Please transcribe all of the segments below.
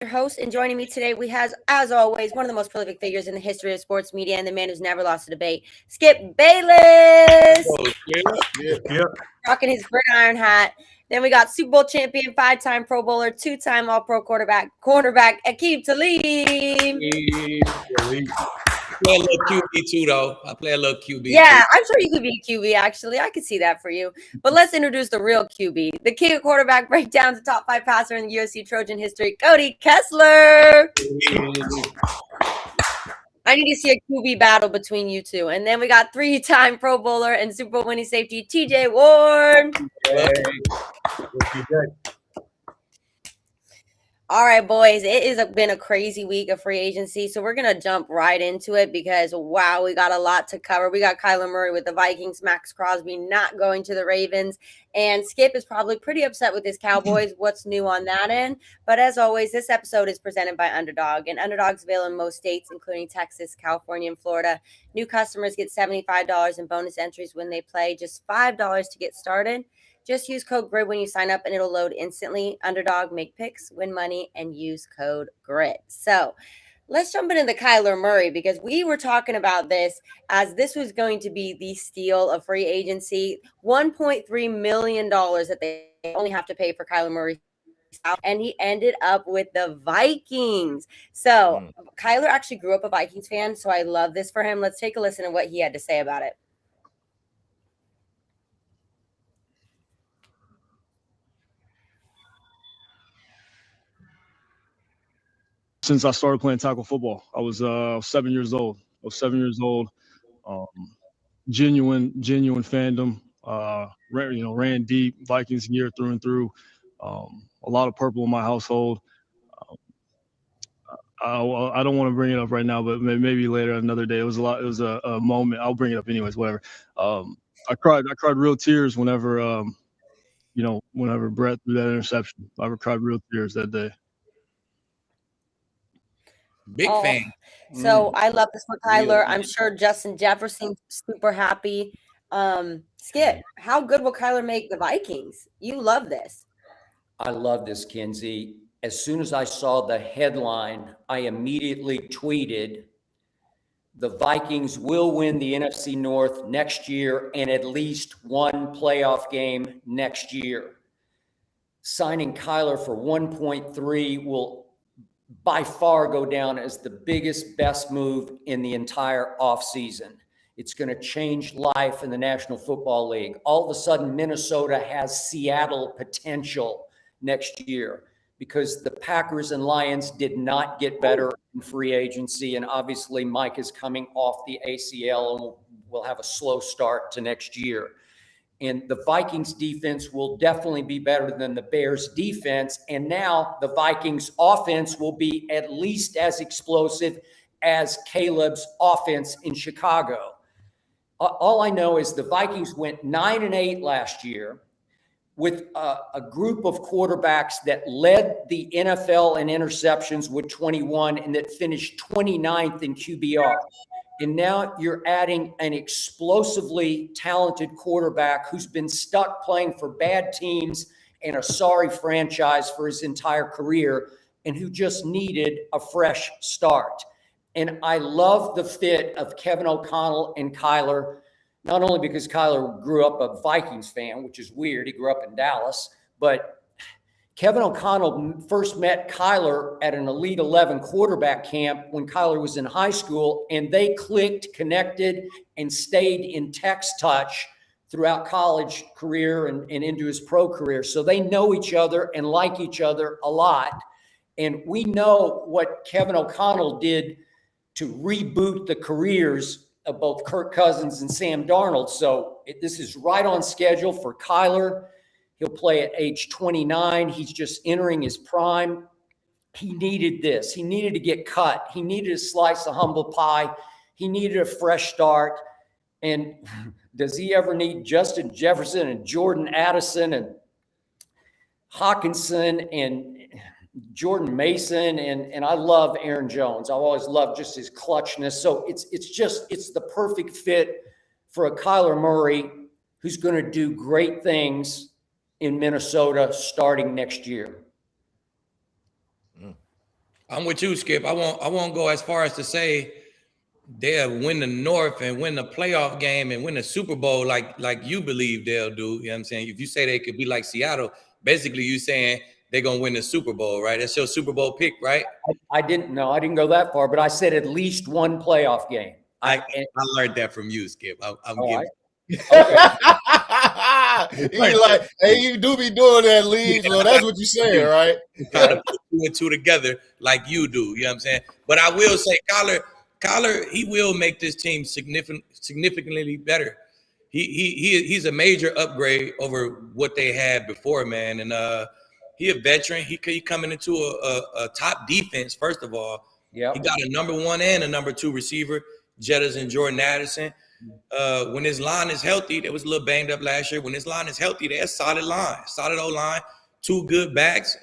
your host, and joining me today, we has, as always, one of the most prolific figures in the history of sports media and the man who's never lost a debate, Skip Bayless, Yeah. rocking his gridiron hat. Then we got Super Bowl champion, five-time Pro Bowler, two-time All-Pro cornerback Aqib Talib. Play a little QB too, though. I play a little QB. Yeah, too. I'm sure you could be a QB, actually. I could see that for you. But let's introduce the real QB, the king of quarterback breakdowns, the top five passer in the USC Trojan history, Cody Kessler. I need to see a QB battle between you two. And then we got three-time Pro Bowler and Super Bowl winning safety, TJ Ward. All right, boys, it has been a crazy week of free agency, so we're going to jump right into it because, wow, we got a lot to cover. We got Kyler Murray with the Vikings, Maxx Crosby not going to the Ravens, and Skip is probably pretty upset with his Cowboys. What's new on that end? But as always, this episode is presented by Underdog, and Underdog's available in most states, including Texas, California, and Florida. New customers get $75 in bonus entries when they play, just $5 to get started. Just use code GRID when you sign up and it'll load instantly. Underdog, make picks, win money, and use code GRID. So let's jump into the Kyler Murray because we were talking about this as this was going to be the steal of free agency. $1.3 million that they only have to pay for Kyler Murray. And he ended up with the Vikings. So Kyler actually grew up a Vikings fan, so I love this for him. Let's take a listen to what he had to say about it. Since I started playing tackle football, I was 7 years old. Genuine fandom. Ran deep. Vikings gear through and through. A lot of purple in my household. I don't want to bring it up right now, but maybe later another day. It was a moment. I'll bring it up anyways. Whatever. I cried real tears whenever whenever Brett threw that interception. I cried real tears that day. Big fan. So I love this for Kyler. I'm sure Justin Jefferson's super happy. Skip, how good will Kyler make the Vikings? You love this. I love this, Kinsey. As soon as I saw the headline, I immediately tweeted, the Vikings will win the NFC North next year and at least one playoff game next year. Signing Kyler for 1.3 will by far go down as the biggest, best move in the entire offseason. It's going to change life in the National Football League. All of a sudden, Minnesota has Seattle potential next year because the Packers and Lions did not get better in free agency. And obviously, Mike is coming off the ACL and will have a slow start to next year. And the Vikings defense will definitely be better than the Bears defense. And now the Vikings offense will be at least as explosive as Caleb's offense in Chicago. All I know is the Vikings went 9-8 last year with a group of quarterbacks that led the NFL in interceptions with 21 and that finished 29th in QBR. And now you're adding an explosively talented quarterback who's been stuck playing for bad teams and a sorry franchise for his entire career and who just needed a fresh start. And I love the fit of Kevin O'Connell and Kyler, not only because Kyler grew up a Vikings fan, which is weird. He grew up in Dallas, but Kevin O'Connell first met Kyler at an Elite 11 quarterback camp when Kyler was in high school, and they clicked, connected, and stayed in text touch throughout college career and into his pro career. So they know each other and like each other a lot. And we know what Kevin O'Connell did to reboot the careers of both Kirk Cousins and Sam Darnold. So this is right on schedule for Kyler. He'll play at age 29. He's just entering his prime. He needed this. He needed to get cut. He needed a slice of humble pie. He needed a fresh start. And does he ever need Justin Jefferson and Jordan Addison and Hawkinson and Jordan Mason? And I love Aaron Jones. I've always loved just his clutchness. So it's the perfect fit for a Kyler Murray who's going to do great things in Minnesota starting next year. I'm with you, Skip. I won't go as far as to say they'll win the North and win the playoff game and win the Super Bowl like you believe they'll do. You know what I'm saying? If you say they could be like Seattle, basically you saying they're gonna win the Super Bowl, right? That's your Super Bowl pick, right? I didn't go that far, but I said at least one playoff game. I learned that from you, Skip. I'm giving. He like, hey, you do be doing that, Lee. Well, that's what you saying, right? Kind of put two and two together like you do. You know what I'm saying? But I will say, Kyler, he will make this team significantly better. He's a major upgrade over what they had before, man. And he a veteran. He coming into a top defense, first of all. Yeah. He got a number 1 and a number 2 receiver, Jettas and Jordan Addison. When his line is healthy, they was a little banged up last year. When his line is healthy, they're a solid line, solid O-line, 2 good backs,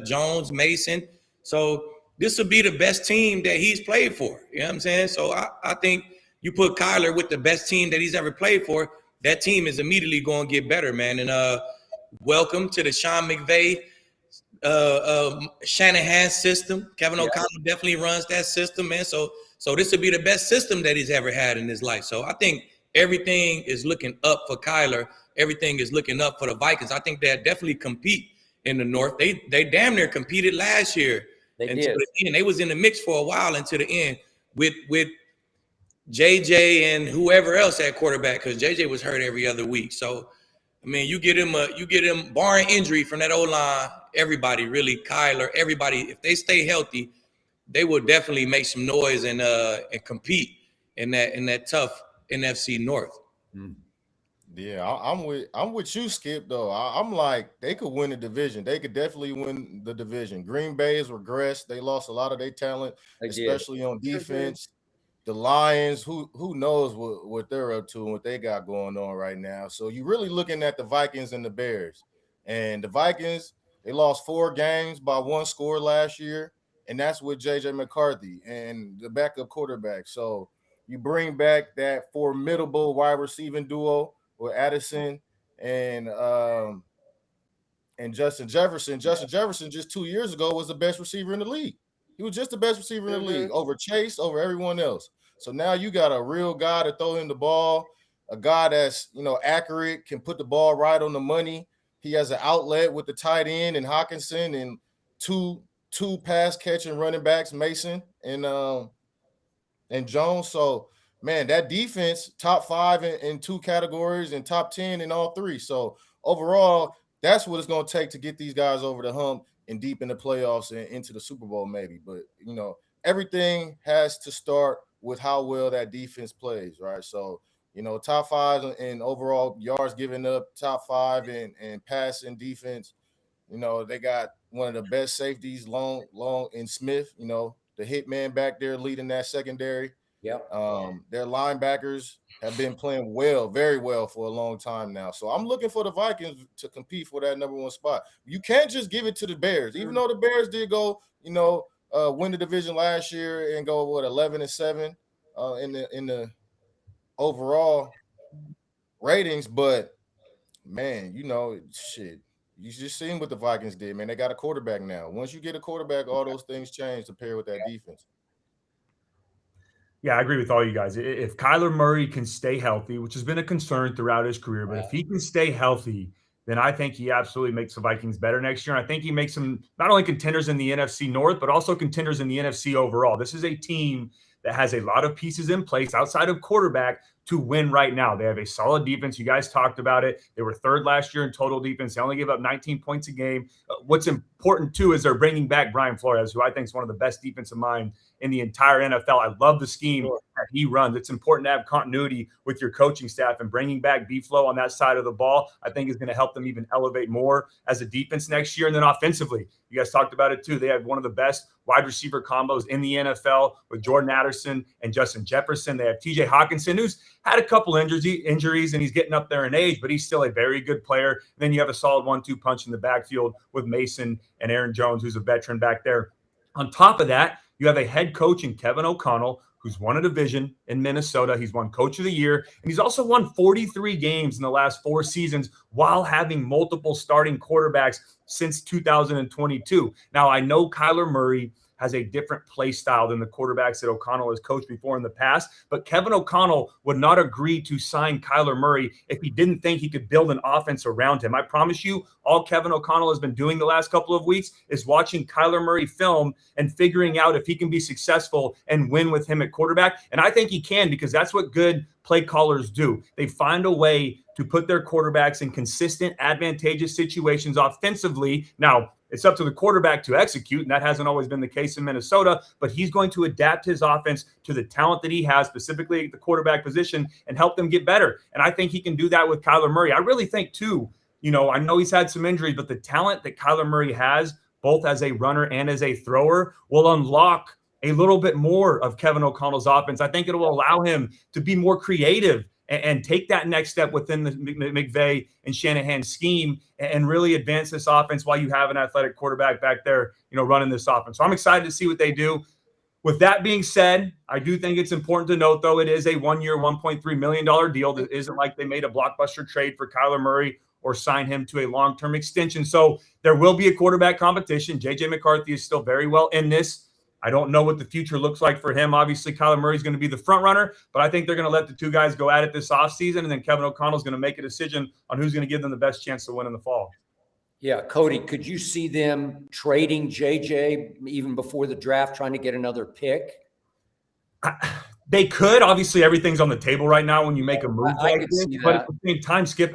Jones, Mason. So this will be the best team that he's played for. You know what I'm saying? So I think you put Kyler with the best team that he's ever played for, that team is immediately going to get better, man. And welcome to the Sean McVay, Shanahan system. Kevin O'Connell definitely runs that system, man. So this would be the best system that he's ever had in his life. So I think everything is looking up for Kyler. Everything is looking up for the Vikings. I think they'll definitely compete in the North. They damn near competed last year. They until did. the end. They was in the mix for a while until the end with JJ and whoever else at quarterback, because JJ was hurt every other week. So I mean, you get him barring injury from that O-line, everybody really, Kyler, everybody, if they stay healthy, they will definitely make some noise and compete in that tough NFC North. Yeah, I'm with you, Skip. Though I'm like, they could win the division. They could definitely win the division. Green Bay has regressed. They lost a lot of their talent, especially on defense. The Lions, who knows what they're up to and what they got going on right now. So you're really looking at the Vikings and the Bears. And the Vikings, they lost 4 games by 1 score last year, and that's with J.J. McCarthy and the backup quarterback. So you bring back that formidable wide receiving duo with Addison and Justin Jefferson. Justin Jefferson just 2 years ago was the best receiver in the league. He was just the best receiver in the league over Chase, over everyone else. So now you got a real guy to throw him the ball, a guy that's, accurate, can put the ball right on the money. He has an outlet with the tight end and Hawkinson and two pass catching running backs, Mason and Jones. So, man, that defense, top 5 in 2 categories and top 10 in all 3. So overall, that's what it's going to take to get these guys over the hump and deep in the playoffs and into the Super Bowl maybe. But, everything has to start with how well that defense plays, right? So, top 5 in overall yards given up, top 5 in passing defense. They got one of the best safeties, long in Smith, the hitman back there leading that secondary. Yep. Their linebackers have been playing well, very well for a long time now. So I'm looking for the Vikings to compete for that number 1 spot. You can't just give it to the Bears, even though the Bears did go, win the division last year and go 11-7 in the overall ratings. But man, shit. You just seen what the Vikings did, man. They got a quarterback now. Once you get a quarterback, all those things change to pair with that defense. Yeah, I agree with all you guys. If Kyler Murray can stay healthy, which has been a concern throughout his career, but if he can stay healthy, then I think he absolutely makes the Vikings better next year. And I think he makes them not only contenders in the NFC North, but also contenders in the NFC overall. This is a team that has a lot of pieces in place outside of quarterback to win right now. They have a solid defense. You guys talked about it. They were 3rd last year in total defense. They only gave up 19 points a game. What's important, too, is they're bringing back Brian Flores, who I think is one of the best defensive minds in the entire NFL. I love the scheme that he runs. It's important to have continuity with your coaching staff, and bringing back B-Flow on that side of the ball, I think is going to help them even elevate more as a defense next year. And then offensively, you guys talked about it too. They have one of the best wide receiver combos in the NFL with Jordan Addison and Justin Jefferson. They have TJ Hawkinson, who's had a couple injuries and he's getting up there in age, but he's still a very good player. And then you have a solid 1-2 punch in the backfield with Mason and Aaron Jones, who's a veteran back there. On top of that, you have a head coach in Kevin O'Connell, who's won a division in Minnesota. He's won Coach of the Year, and he's also won 43 games in the last 4 seasons while having multiple starting quarterbacks since 2022. Now, I know Kyler Murray has a different play style than the quarterbacks that O'Connell has coached before in the past. But Kevin O'Connell would not agree to sign Kyler Murray if he didn't think he could build an offense around him. I promise you, all Kevin O'Connell has been doing the last couple of weeks is watching Kyler Murray film and figuring out if he can be successful and win with him at quarterback. And I think he can, because that's what good play callers do. They find a way to put their quarterbacks in consistent, advantageous situations offensively. Now, it's up to the quarterback to execute, and that hasn't always been the case in Minnesota, but he's going to adapt his offense to the talent that he has, specifically at the quarterback position, and help them get better. And I think he can do that with Kyler Murray. I really think, too, I know he's had some injuries, but the talent that Kyler Murray has, both as a runner and as a thrower, will unlock a little bit more of Kevin O'Connell's offense. I think it will allow him to be more creative and take that next step within the McVay and Shanahan scheme and really advance this offense while you have an athletic quarterback back there, running this offense. So I'm excited to see what they do. With that being said, I do think it's important to note, though, it is a 1-year, $1.3 million deal. That isn't like they made a blockbuster trade for Kyler Murray or sign him to a long-term extension. So there will be a quarterback competition. J.J. McCarthy is still very well in this. I don't know what the future looks like for him. Obviously, Kyler Murray is going to be the front runner, but I think they're going to let the two guys go at it this offseason, and then Kevin O'Connell is going to make a decision on who's going to give them the best chance to win in the fall. Yeah, Cody, could you see them trading JJ even before the draft, trying to get another pick? They could. Obviously, everything's on the table right now when you make a move like this. But at the same time, Skip,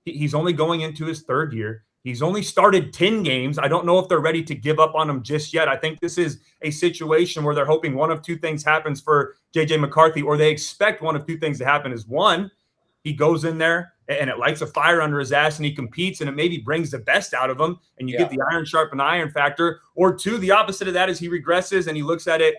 he's only going into his third year. He's only started 10 games. I don't know if they're ready to give up on him just yet. I think this is a situation where they're hoping one of two things happens for J.J. McCarthy, or they expect one of two things to happen. Is one, he goes in there and it lights a fire under his ass and he competes and it maybe brings the best out of him and you get the iron sharpen iron factor. Or two, the opposite of that is he regresses and he looks at it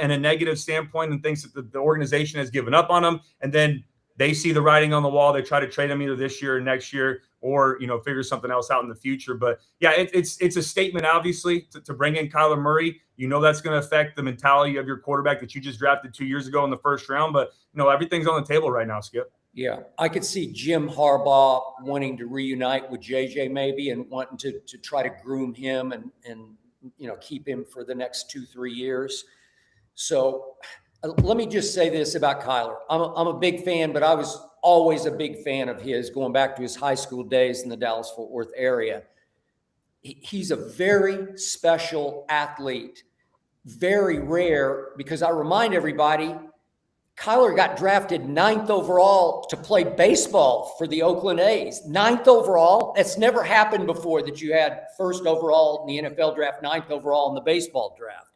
in a negative standpoint and thinks that the organization has given up on him. And then they see the writing on the wall. They try to trade him either this year or next year, or figure something else out in the future. But yeah, it's a statement, obviously, to bring in Kyler Murray. That's going to affect the mentality of your quarterback that you just drafted 2 years ago in the first round. But everything's on the table right now, Skip. Yeah, I could see Jim Harbaugh wanting to reunite with JJ maybe and wanting to try to groom him and keep him for the next 2-3 years. So let me just say this about Kyler. I'm a big fan, but I was always a big fan of his going back to his high school days in the Dallas-Fort Worth area. He's a very special athlete, very rare, because I remind everybody, Kyler got drafted 9th overall to play baseball for the Oakland A's. 9th overall. That's never happened before, that you had 1st overall in the NFL draft, 9th overall in the baseball draft.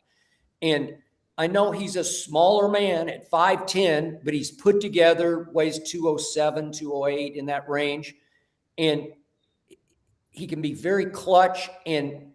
And I know he's a smaller man at 5'10", but he's put together, weighs 207, 208 in that range. And he can be very clutch and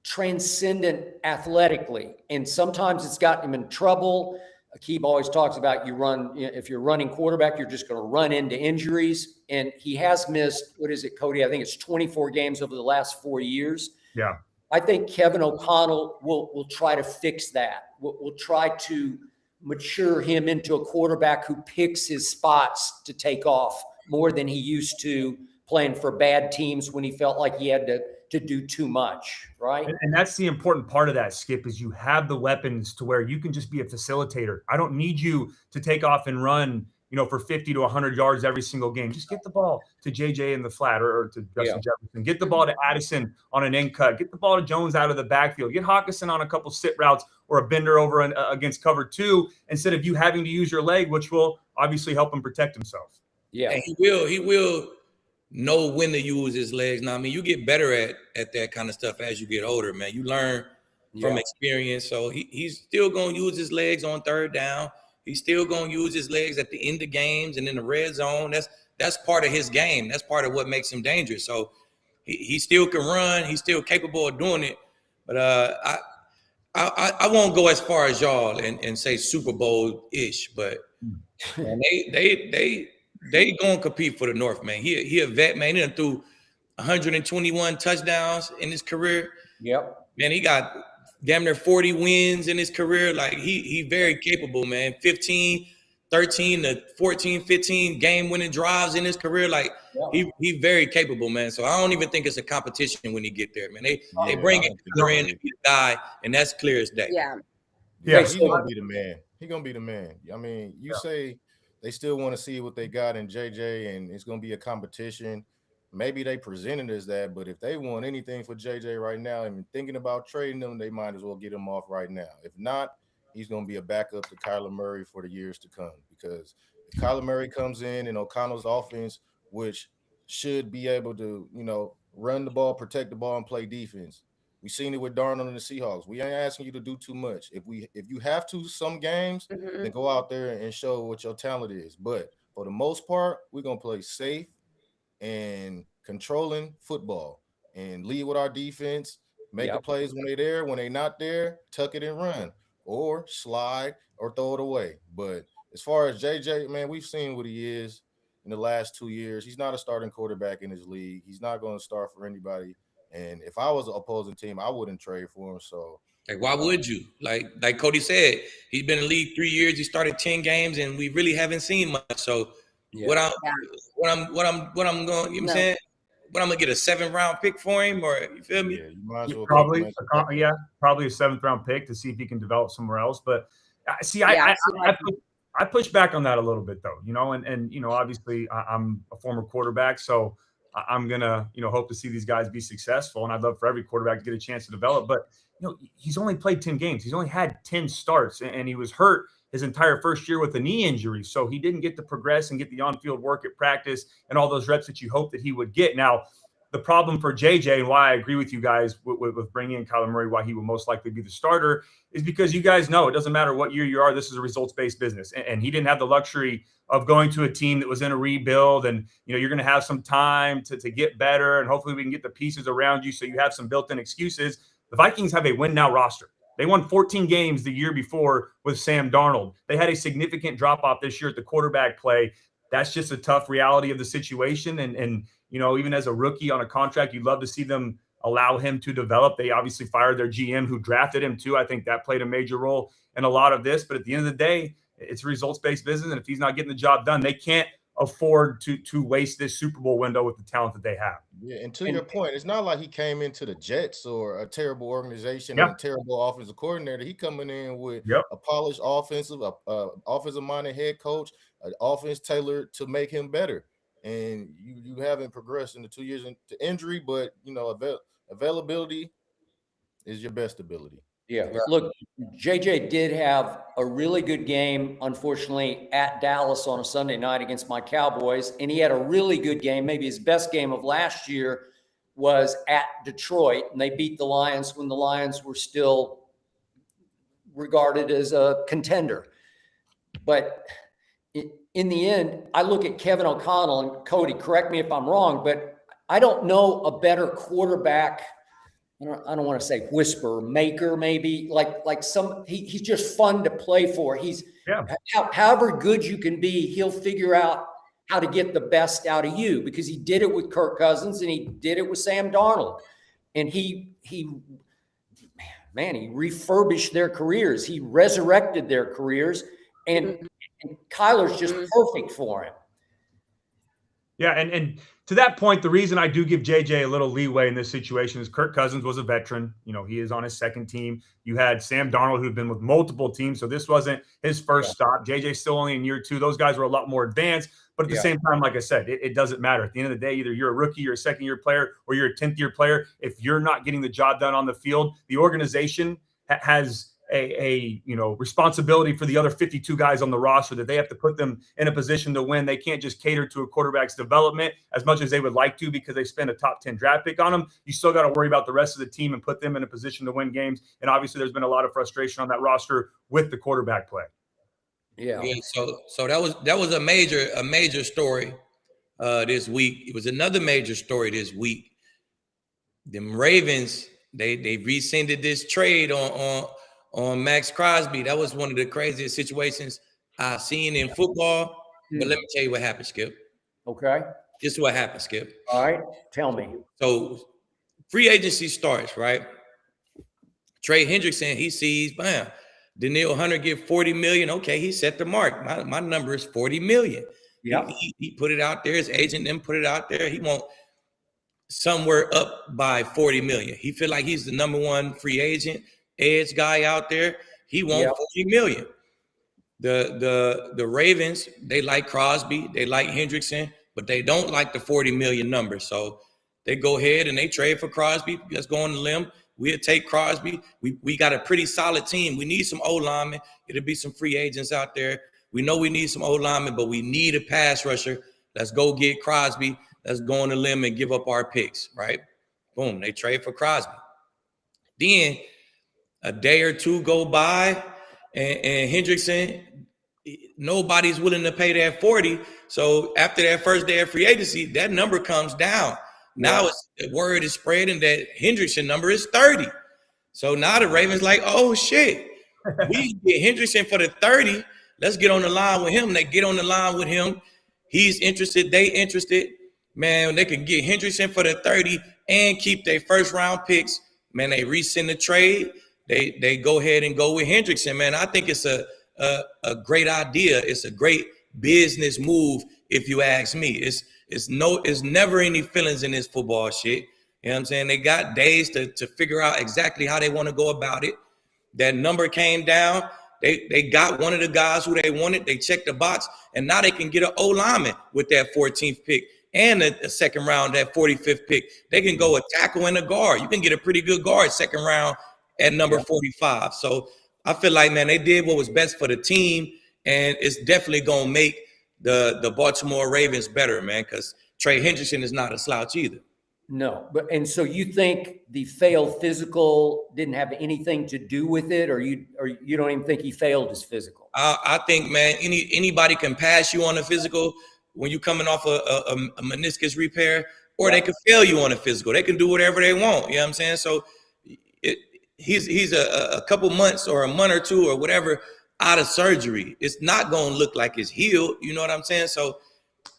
transcendent athletically. And sometimes it's gotten him in trouble. Aqib always talks about if you're running quarterback, you're just going to run into injuries. And he has missed, what is it, Cody? I think it's 24 games over the last 4 years. Yeah. I think Kevin O'Connell will try to fix that. We'll try to mature him into a quarterback who picks his spots to take off more than he used to playing for bad teams when he felt like he had to do too much, right? And that's the important part of that, Skip, is you have the weapons to where you can just be a facilitator. I don't need you to take off and run, for 50 to 100 yards every single game. Just get the ball to JJ in the flat or to Justin Jefferson. Get the ball to Addison on an end cut. Get the ball to Jones out of the backfield. Get Hawkinson on a couple sit routes or a bender over against cover 2 instead of you having to use your leg, which will obviously help him protect himself. Yeah, and he will know when to use his legs. Now, you get better at that kind of stuff as you get older, man. You learn from experience. So he's still going to use his legs on third down. He's still going to use his legs at the end of games and in the red zone. That's part of his game. That's part of what makes him dangerous. So he still can run. He's still capable of doing it. But I won't go as far as y'all and say Super Bowl-ish. But man, they going to compete for the North, man. He a vet, man. He done threw 121 touchdowns in his career. Yep. Man, he got damn near 40 wins in his career. Like he very capable, man. 15 13 to 14, 15 game-winning drives in his career. Like, he very capable, man. So I don't even think it's a competition when he get there, man. They bring in to be the guy, and that's clear as day. Yeah, he's gonna be the man. He's gonna be the man. I mean, you say they still want to see what they got in JJ, and it's gonna be a competition. Maybe they presented as that, but if they want anything for JJ right now and thinking about trading them, they might as well get him off right now. If not, he's gonna be a backup to Kyler Murray for the years to come. Because if Kyler Murray comes in O'Connell's offense, which should be able to, run the ball, protect the ball, and play defense. We've seen it with Darnold and the Seahawks. We ain't asking you to do too much. If you have to some games, then go out there and show what your talent is. But for the most part, we're gonna play safe and controlling football and lead with our defense. Make the plays when they're there. When they're not there, tuck it and run, or slide or throw it away. But as far as JJ, man, we've seen what he is in the last 2 years. He's not a starting quarterback in his league. He's not going to start for anybody. And if I was an opposing team, I wouldn't trade for him. So, like, why would you? Like Cody said, he's been in the league 3 years. He started 10 games, and we really haven't seen much. So, what I'm going, you know what I'm saying? But I'm gonna get a 7th-round pick for him, or you feel me? Yeah, you might as well probably a 7th-round pick to see if he can develop somewhere else. But see, I push back on that a little bit, though. And obviously I'm a former quarterback, so I'm gonna hope to see these guys be successful, and I'd love for every quarterback to get a chance to develop. But he's only played 10 games. He's only had 10 starts, and he was hurt his entire first year with a knee injury. So he didn't get to progress and get the on-field work at practice and all those reps that you hope that he would get. Now, the problem for JJ, and why I agree with you guys with bringing in Kyler Murray, why he will most likely be the starter, is because you guys know it doesn't matter what year you are. This is a results-based business. And he didn't have the luxury of going to a team that was in a rebuild, and you're going to have some time to get better, and hopefully we can get the pieces around you so you have some built-in excuses. The Vikings have a win-now roster. They won 14 games the year before with Sam Darnold. They had a significant drop-off this year at the quarterback play. That's just a tough reality of the situation. And even as a rookie on a contract, you'd love to see them allow him to develop. They obviously fired their GM who drafted him too. I think that played a major role in a lot of this. But at the end of the day, it's a results-based business. And if he's not getting the job done, they can't afford to waste this Super Bowl window with the talent that they have. Yeah, and to your point, it's not like he came into the Jets or a terrible organization and a terrible offensive coordinator. He coming in with a polished offensive-minded head coach, an offense tailored to make him better. And you haven't progressed in the 2 years into injury, but availability is your best ability. Yeah, look, JJ did have a really good game, unfortunately, at Dallas on a Sunday night against my Cowboys, and he had a really good game. Maybe his best game of last year was at Detroit, and they beat the Lions when the Lions were still regarded as a contender. But in the end, I look at Kevin O'Connell, and Cody, correct me if I'm wrong, but I don't know a better quarterback. I don't want to say whisperer, maker, maybe he's just fun to play for. He's however good you can be, he'll figure out how to get the best out of you, because he did it with Kirk Cousins and he did it with Sam Darnold. And he refurbished their careers. He resurrected their careers, and Kyler's just perfect for him. Yeah, and to that point, the reason I do give JJ a little leeway in this situation is Kirk Cousins was a veteran. He is on his second team. You had Sam Darnold, who'd been with multiple teams, so this wasn't his first stop. JJ's still only in year 2. Those guys were a lot more advanced, but at the same time, like I said, it doesn't matter. At the end of the day, either you're a rookie, you're a second-year player, or you're a 10th-year player. If you're not getting the job done on the field, the organization has a responsibility for the other 52 guys on the roster, that they have to put them in a position to win. They can't just cater to a quarterback's development as much as they would like to because they spend a top 10 draft pick on them. You still got to worry about the rest of the team and put them in a position to win games. And obviously there's been a lot of frustration on that roster with the quarterback play. Yeah. So that was a major story this week. It was another major story this week. Them Ravens, they rescinded this trade on Maxx Crosby. That was one of the craziest situations I've seen in football. But let me tell you what happened, Skip. Okay. This is what happened, Skip. All right. Tell me. So free agency starts, right? Trey Hendrickson, he sees, bam, Daniil Hunter get 40 million. Okay, he set the mark. My number is 40 million. Yeah. He put it out there. His agent then put it out there. He won't somewhere up by 40 million. He feel like he's the number one free agent edge guy out there. He wants 40 million. The Ravens, they like Crosby, they like Hendrickson, but they don't like the 40 million number. So they go ahead and they trade for Crosby. Let's go on the limb. We'll take Crosby. We got a pretty solid team. We need some O-linemen. It'll be some free agents out there. We know we need some O-linemen, but we need a pass rusher. Let's go get Crosby. Let's go on the limb and give up our picks, right? Boom, they trade for Crosby. Then a day or two go by, and Hendrickson, nobody's willing to pay that 40. So after that first day of free agency, that number comes down. Now the word is spreading that Hendrickson number is 30. So now the Ravens like, oh shit, we get Hendrickson for the 30. Let's get on the line with him. They get on the line with him. He's interested. They interested. Man, they can get Hendrickson for the 30 and keep their first round picks. Man, they rescind the trade. They go ahead and go with Hendrickson. Man, I think it's a great idea. It's a great business move, if you ask me. It's never any feelings in this football shit. You know what I'm saying? They got days to figure out exactly how they want to go about it. That number came down. They got one of the guys who they wanted. They checked the box, and now they can get an O-lineman with that 14th pick and a second round, that 45th pick. They can go a tackle and a guard. You can get a pretty good guard second round at number 45. So I feel like, man, they did what was best for the team, and it's definitely going to make the Baltimore Ravens better, man, because Trey Hendrickson is not a slouch either. No, and so you think the failed physical didn't have anything to do with it, or you don't even think he failed his physical? I think, man, anybody can pass you on a physical when you're coming off a meniscus repair, or they can fail you on a physical. They can do whatever they want. You know what I'm saying? So he's a couple months or a month or two or whatever out of surgery. It's not going to look like it's healed. You know what I'm saying? So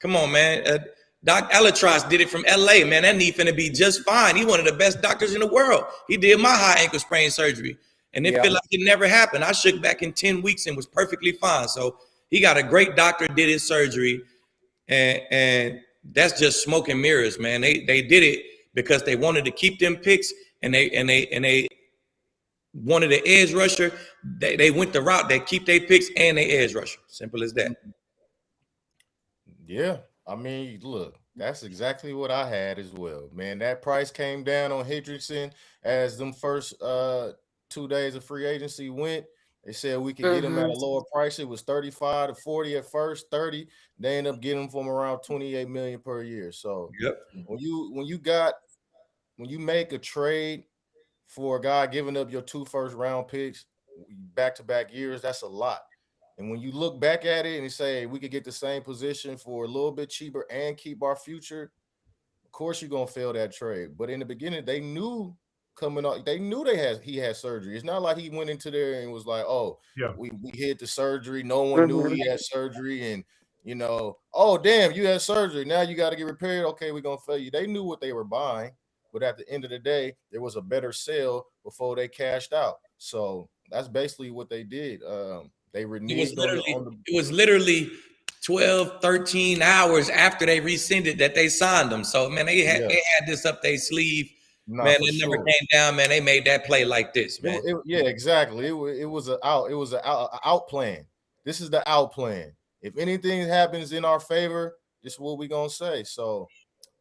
come on, man. Doc Alatros did it from LA, man. That knee finna be just fine. He one of the best doctors in the world. He did my high ankle sprain surgery, and it felt like it never happened. I shook back in 10 weeks and was perfectly fine. So he got a great doctor, did his surgery, and that's just smoke and mirrors, man. They did it because they wanted to keep them picks, and they wanted an edge rusher. They went the route that keep their picks and their edge rusher. Simple as that. Yeah. I mean, look, that's exactly what I had as well, man. That price came down on Hendrickson as them first 2 days of free agency went. They said we could get him at a lower price. It was 35 to 40 at first, 30. They end up getting him from around 28 million per year. So when you make a trade for a guy giving up your 2 first round picks back-to-back years, that's a lot. And when you look back at it and say we could get the same position for a little bit cheaper and keep our future, of course you're gonna fail that trade. But in the beginning, they knew coming up, they knew he had surgery. It's not like he went into there and was like, "Oh, we hit the surgery." No one knew he had surgery, and oh damn, you had surgery. Now you got to get repaired. Okay, we're gonna fail you. They knew what they were buying, but at the end of the day, there was a better sale before they cashed out. So that's basically what they did. They reneged it was literally 12, 13 hours after they rescinded that they signed them. So, man, they had this up their sleeve. Man, it never came down, man. They made that play like this, man. Exactly. It was an out plan. This is the out plan. If anything happens in our favor, this is what we're going to say. So,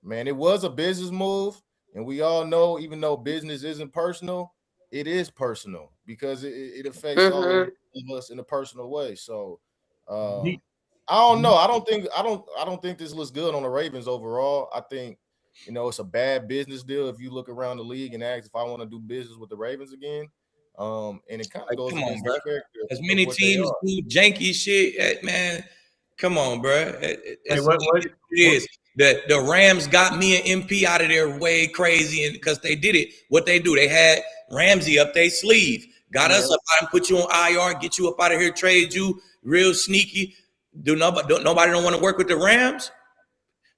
man, it was a business move. And we all know, even though business isn't personal, it is personal because it affects all of us in a personal way. So I don't know. I don't think this looks good on the Ravens overall. I think it's a bad business deal if you look around the league and ask if I want to do business with the Ravens again. And it kind of goes against the character. As many teams do janky shit, man. Come on, bro. It is. The Rams got me and MP out of there way crazy, and because they did it, what they do, they had Ramsey up their sleeve, got us up and put you on IR, get you up out of here, trade you, real sneaky. Nobody don't want to work with the Rams?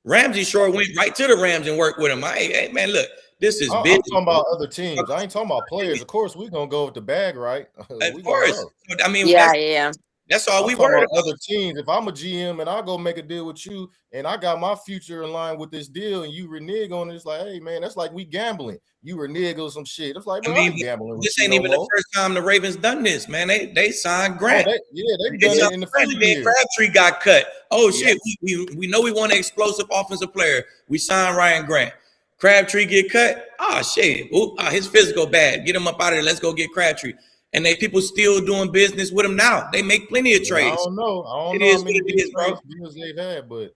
Ramsey sure went right to the Rams and worked with them. Hey, man, look, This is I'm big. talking about other teams. I ain't talking about players. Of course, we're gonna go with the bag, right? Of course. I mean, Yeah. that's all I'm we talking worried about about. other teams. If I'm a GM and I go make a deal with you, and I got my future in line with this deal, and you renege on it, it's like, hey man, that's like we gambling. You renege on some shit. It's like, bro, I ain't gambling with this you ain't no even more. the first time the Ravens done this, man. They signed Oh, Grant. they've done it in the few years. Crabtree got cut. Oh shit, we know we want an explosive offensive player. We signed Ryan Grant. Crabtree get cut. Oh shit, his physical bad. Get him up out of there. Let's go get Crabtree. And people still doing business with him now. They make plenty of trades. I don't know how many big trades deals they've had, but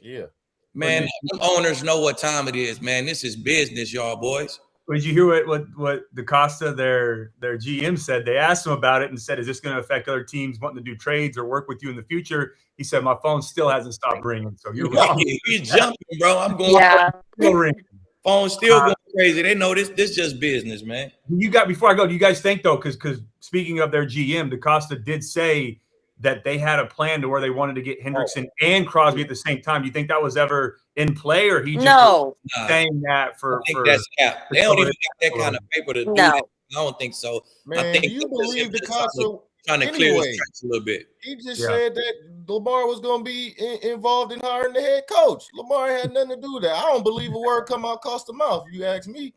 yeah. Man, them owners know what time it is, man. This is business, y'all boys. Did you hear what DaCosta, their GM, said? They asked him about it and said, is this going to affect other teams wanting to do trades or work with you in the future? He said, my phone still hasn't stopped ringing. So you're wrong. He's jumping, bro. I'm going. Yeah. Phone still going crazy. They know this just business, man. Before I go, do you guys think though, because speaking of their GM, DaCosta did say that they had a plan to where they wanted to get Hendrickson and Crosby at the same time. Do you think that was ever in play, or he just saying that for? I think that's cap. They don't even got that kind of paper to do that. I don't think so. Man, I think do you believe DaCosta trying to clear his tracks a little bit? He just said that Lamar was going to be involved in hiring the head coach. Lamar had nothing to do with that. I don't believe a word come out Costa mouth, if you ask me.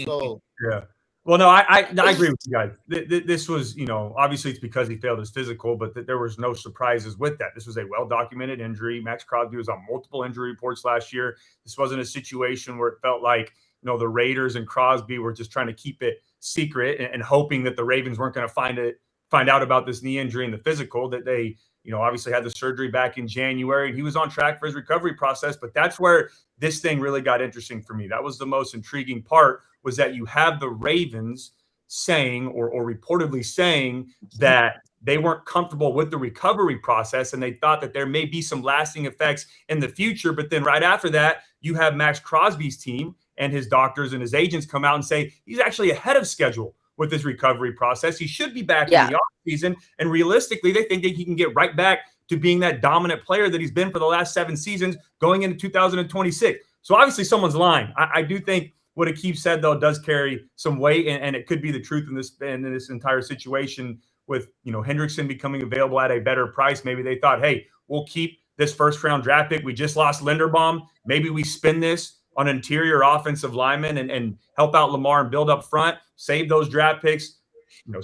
So yeah. Well, no, I agree with you guys. This was, obviously it's because he failed his physical, but there was no surprises with that. This was a well-documented injury. Maxx Crosby was on multiple injury reports last year. This wasn't a situation where it felt like, the Raiders and Crosby were just trying to keep it secret and hoping that the Ravens weren't going to find out about this knee injury and the physical. That they, obviously had the surgery back in January, and he was on track for his recovery process. But that's where this thing really got interesting for me. That was the most intriguing part, was that you have the Ravens saying or reportedly saying that they weren't comfortable with the recovery process and they thought that there may be some lasting effects in the future. But then right after that, you have Maxx Crosby's team and his doctors and his agents come out and say he's actually ahead of schedule with his recovery process. He should be back in the offseason. And realistically, they think that he can get right back to being that dominant player that he's been for the last 7 seasons going into 2026. So obviously someone's lying. I do think what Aqib said, though, does carry some weight, and it could be the truth in this entire situation with, Hendrickson becoming available at a better price. Maybe they thought, hey, we'll keep this first-round draft pick. We just lost Linderbaum. Maybe we spin this on interior offensive linemen and help out Lamar and build up front, save those draft picks,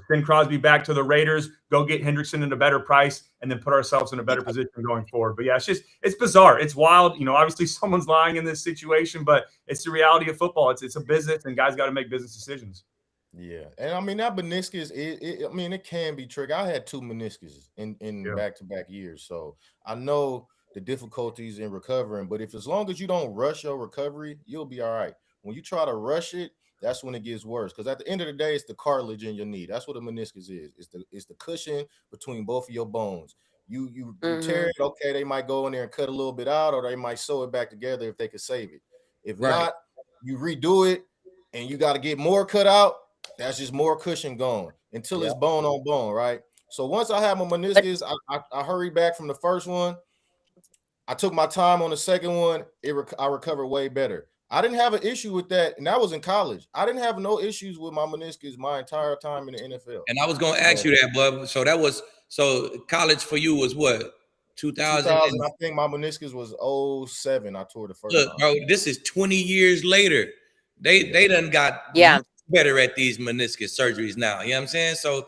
send Crosby back to the Raiders, go get Hendrickson at a better price, and then put ourselves in a better position going forward. But yeah, it's bizarre. It's wild. obviously someone's lying in this situation, but it's the reality of football. It's a business, and guys got to make business decisions. Yeah. And I mean, that meniscus, it can be tricky. I had 2 meniscuses in back-to-back years. So I know the difficulties in recovering, but as long as you don't rush your recovery, you'll be all right. When you try to rush it, that's when it gets worse. Because at the end of the day, it's the cartilage in your knee. That's what a meniscus is. It's the cushion between both of your bones. You tear it, okay, they might go in there and cut a little bit out, or they might sew it back together if they could save it. If not, you redo it and you got to get more cut out. That's just more cushion gone until it's bone on bone, right? So once I had my meniscus, I hurried back from the first one. I took my time on the second one. I recovered way better. I didn't have an issue with that, and that was in college. I didn't have no issues with my meniscus my entire time in the NFL. And I was going to ask you that, bub. So college for you was what? 2000. I think my meniscus was 07. I tore the first time. Bro, this is 20 years later. They done got better at these meniscus surgeries now. You know what I'm saying? So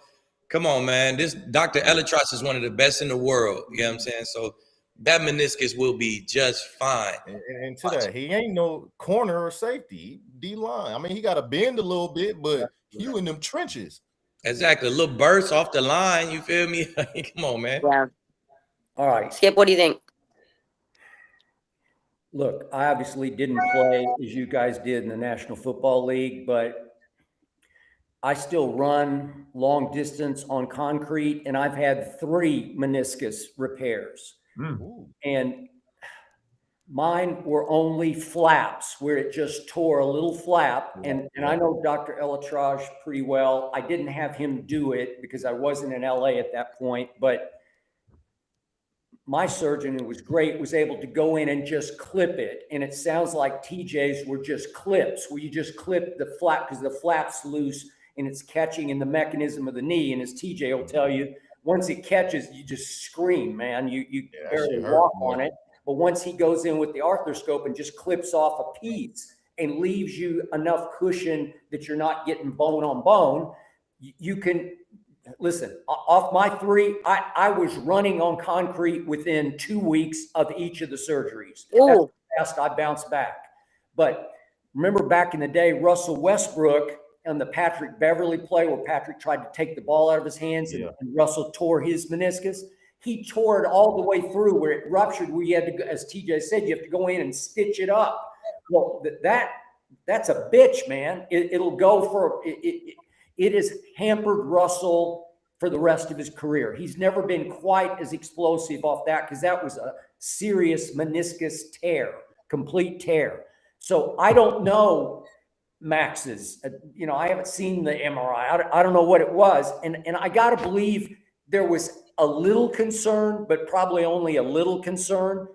come on, man. This Dr. Elitros is one of the best in the world. You know what I'm saying? So that meniscus will be just fine. And to that, he ain't no corner or safety, D-line. I mean, he got to bend a little bit, but you in them trenches. Exactly. A little burst off the line. You feel me? Come on, man. Yeah. All right. Skip, what do you think? Look, I obviously didn't play as you guys did in the National Football League, but I still run long distance on concrete, and I've had 3 meniscus repairs. And mine were only flaps where it just tore a little flap. And I know Dr. Elitros pretty well. I didn't have him do it because I wasn't in LA at that point, but my surgeon, who was great, was able to go in and just clip it. And it sounds like TJ's were just clips, where you just clip the flap because the flap's loose and it's catching in the mechanism of the knee. And as TJ will tell you, once it catches, you just scream, man. You barely walk on it. But once he goes in with the arthroscope and just clips off a piece and leaves you enough cushion that you're not getting bone on bone, you can listen. Off my 3, I was running on concrete within 2 weeks of each of the surgeries. That's how fast I bounced back. But remember back in the day, Russell Westbrook and the Patrick Beverly play where Patrick tried to take the ball out of his hands and Russell tore his meniscus. He tore it all the way through where it ruptured, where you had to, as TJ said, you have to go in and stitch it up. Well, that's a bitch, man. It'll go for it has hampered Russell for the rest of his career. He's never been quite as explosive off that because that was a serious meniscus tear, complete tear. So I don't know Max's, I haven't seen the MRI. I don't know what it was. And I got to believe there was a little concern, but probably only a little concern.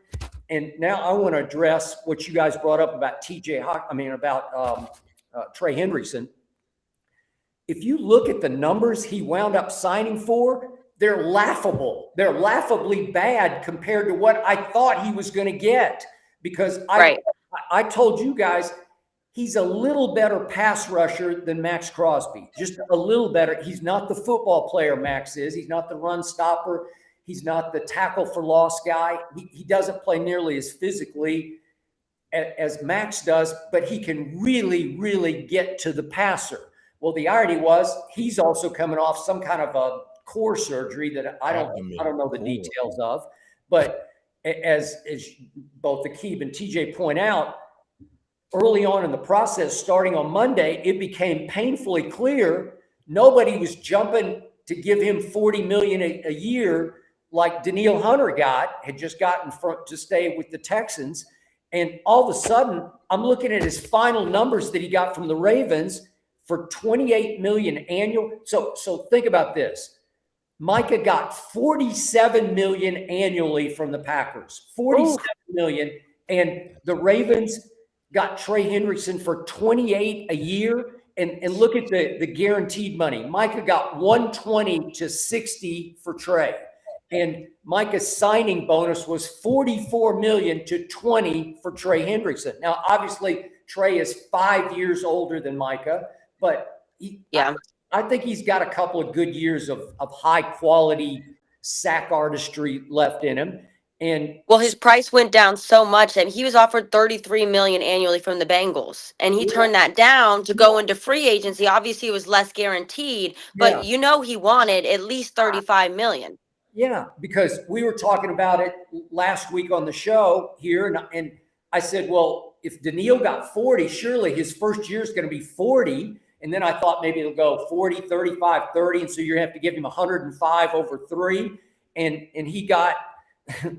And now I want to address what you guys brought up about Trey Hendrickson. If you look at the numbers he wound up signing for, they're laughable. They're laughably bad compared to what I thought he was going to get. Because I told you guys, he's a little better pass rusher than Maxx Crosby, just a little better. He's not the football player Maxx is. He's not the run stopper. He's not the tackle for loss guy. He doesn't play nearly as physically as Maxx does, but he can really, really get to the passer. Well, the irony was he's also coming off some kind of a core surgery that I don't know the details of. But as both Aqib and TJ point out, early on in the process, starting on Monday, it became painfully clear nobody was jumping to give him $40 million a year like Danielle Hunter had just gotten to stay with the Texans. And all of a sudden, I'm looking at his final numbers that he got from the Ravens for $28 million annual. So think about this. Micah got $47 million annually from the Packers, $47 million, and the Ravens got Trey Hendrickson for $28 a year. And look at the guaranteed money. Micah got $120 to $60 for Trey. And Micah's signing bonus was $44 million to $20 for Trey Hendrickson. Now, obviously, Trey is 5 years older than Micah, but I think he's got a couple of good years of high quality sack artistry left in him. And his price went down so much that he was offered $33 million annually from the Bengals, and he turned that down to go into free agency. Obviously, it was less guaranteed, but he wanted at least $35 million. Yeah, because we were talking about it last week on the show here, and I said, well, if Danielle got 40, surely his first year is going to be 40. And then I thought maybe it'll go 40, 35, 30. And so you're going to have to give him 105 over 3. And he got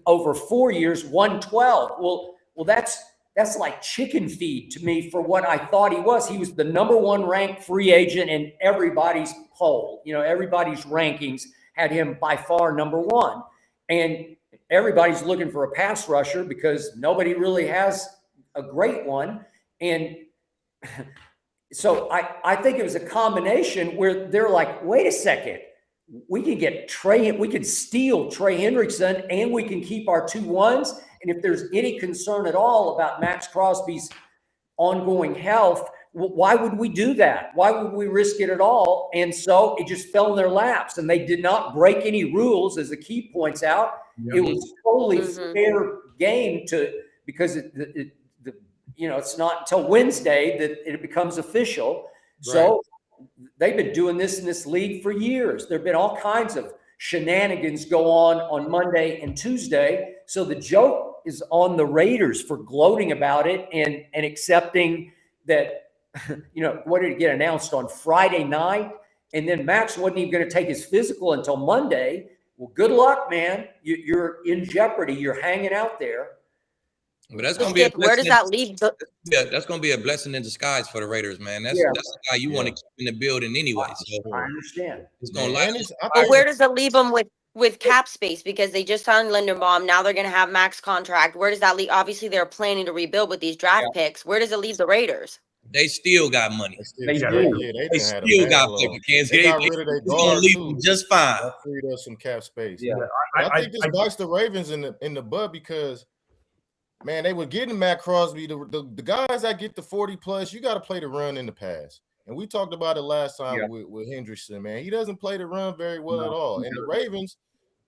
over 4 years, 112. Well, that's like chicken feed to me for what I thought he was. He was the number 1 ranked free agent in everybody's poll. Everybody's rankings had him by far number 1. And everybody's looking for a pass rusher because nobody really has a great one. And so I think it was a combination where they're like, wait a second, we can steal Trey Hendrickson and we can keep our 2 1s. And if there's any concern at all about Maxx Crosby's ongoing health, why would we do that? Why would we risk it at all? And so it just fell in their laps, and they did not break any rules, as Aqib points out. It was totally fair game because it's not until Wednesday that it becomes official. Right. So they've been doing this in this league for years. There have been all kinds of shenanigans go on Monday and Tuesday. So the joke is on the Raiders for gloating about it and accepting that, what did it get announced on Friday night? And then Maxx wasn't even going to take his physical until Monday. Well, good luck, man. You're in jeopardy. You're hanging out there. But that's going to be a blessing. Where does that leave? Yeah, that's going to be a blessing in disguise for the Raiders, man. That's the guy you want to keep in the building anyway. So I understand. It's going to But where does it leave them with? with cap space because they just signed Linderbaum. Now they're going to have max contract. Where does that leave? Obviously, they're planning to rebuild with these draft picks. Where does it leave the Raiders? They still got money. They still had a got backlog. paper cans. They got rid of their guard too. Just fine. That freed us some cap space. Yeah, I think this bites the Ravens in the butt because, man, they were getting Maxx Crosby. The guys that get the 40 plus, you got to play the run in the pass. And we talked about it last time with Hendrickson, man. He doesn't play the run very well at all. And the Ravens,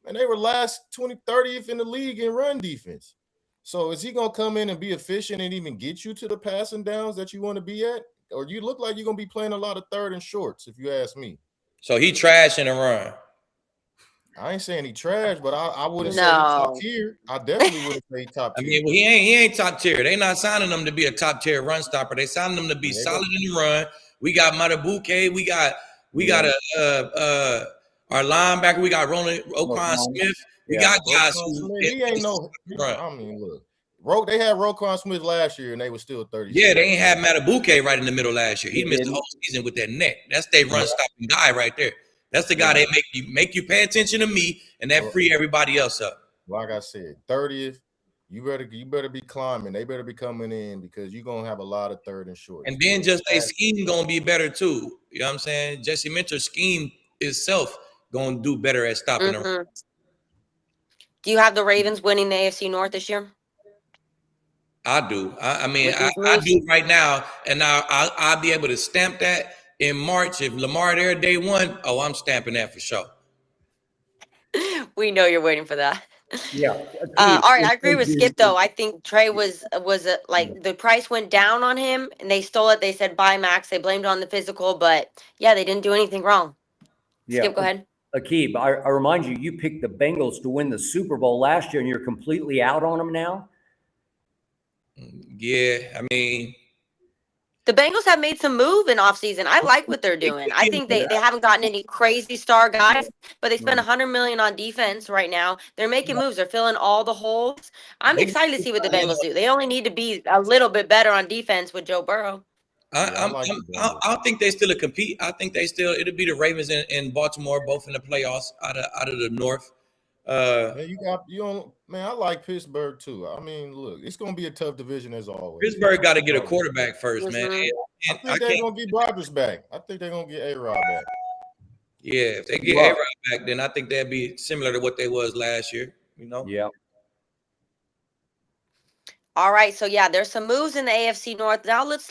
man, they were last 30th in the league in run defense. So is he going to come in and be efficient and even get you to the passing downs that you want to be at? Or you look like you're going to be playing a lot of third and shorts, if you ask me. So he trash in the run. I ain't saying he trash, but I wouldn't say top tier. I definitely wouldn't say top tier. I mean, well, he ain't top tier. They not signing him to be a top tier run stopper. They signing him to be solid in the run. We got Matabuke. We got our linebacker. We got Roquan Smith. We got guys who he ain't no. I mean, look, they had Roquan Smith last year, and they were still 30. Yeah, they ain't had Matabuke right in the middle last year. He missed the whole season with that neck. That's their run stopping guy right there. That's the guy that make you pay attention to me, and that free everybody else up. Like I said, 30th. You better be climbing. They better be coming in because you're gonna have a lot of third and short. And then just a scheme gonna be better too. You know what I'm saying? Jesse Minter's scheme itself gonna do better at stopping the run. Do you have the Ravens winning the AFC North this year? I do. I mean, I do right now, and I'll be able to stamp that in March. If Lamar there day one, I'm stamping that for sure. We know you're waiting for that. Yeah. All right, I agree with Skip though. I think Trey was like the price went down on him, and they stole it. They said buy Max. They blamed it on the physical, but yeah, they didn't do anything wrong. Yeah. Skip, go ahead. Aqib, I remind you, you picked the Bengals to win the Super Bowl last year, and you're completely out on them now. Yeah, I mean, the Bengals have made some move in offseason. I like what they're doing. I think they haven't gotten any crazy star guys, but they spent $100 million on defense right now. They're making moves. They're filling all the holes. I'm excited to see what the Bengals do. They only need to be a little bit better on defense with Joe Burrow. I think they still compete. I think it'll be the Ravens and Baltimore both in the playoffs out of the North. Man, I like Pittsburgh too. I mean, look, it's gonna be a tough division as always. Pittsburgh got to get a quarterback first, man. I think they're gonna get Rodgers back. I think they're gonna get A-Rod back. Yeah, if they get A-Rod back, then I think that'd be similar to what they was last year. You know? Yeah. All right, so yeah, there's some moves in the AFC North. Now let's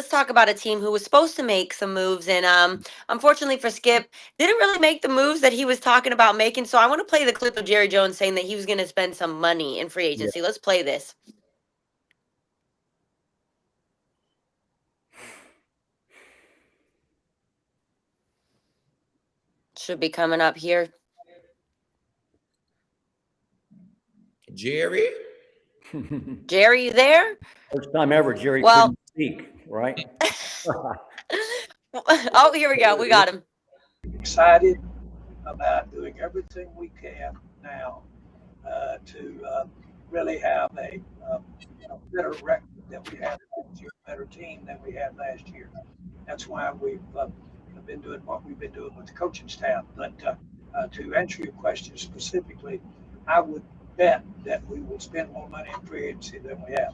talk about a team who was supposed to make some moves, and unfortunately for Skip, didn't really make the moves that he was talking about making. So I want to play the clip of Jerry Jones saying that he was going to spend some money in free agency. Let's play this. Should be coming up here. Jerry? Jerry, you there? First time ever Jerry couldn't speak, right? Oh, here we go. We got him. Excited about doing everything we can now to really have a better record than we had this year, a better team than we had last year. That's why we've been doing what we've been doing with the coaching staff. But to answer your question specifically, I would bet that we will spend more money in free agency than we have.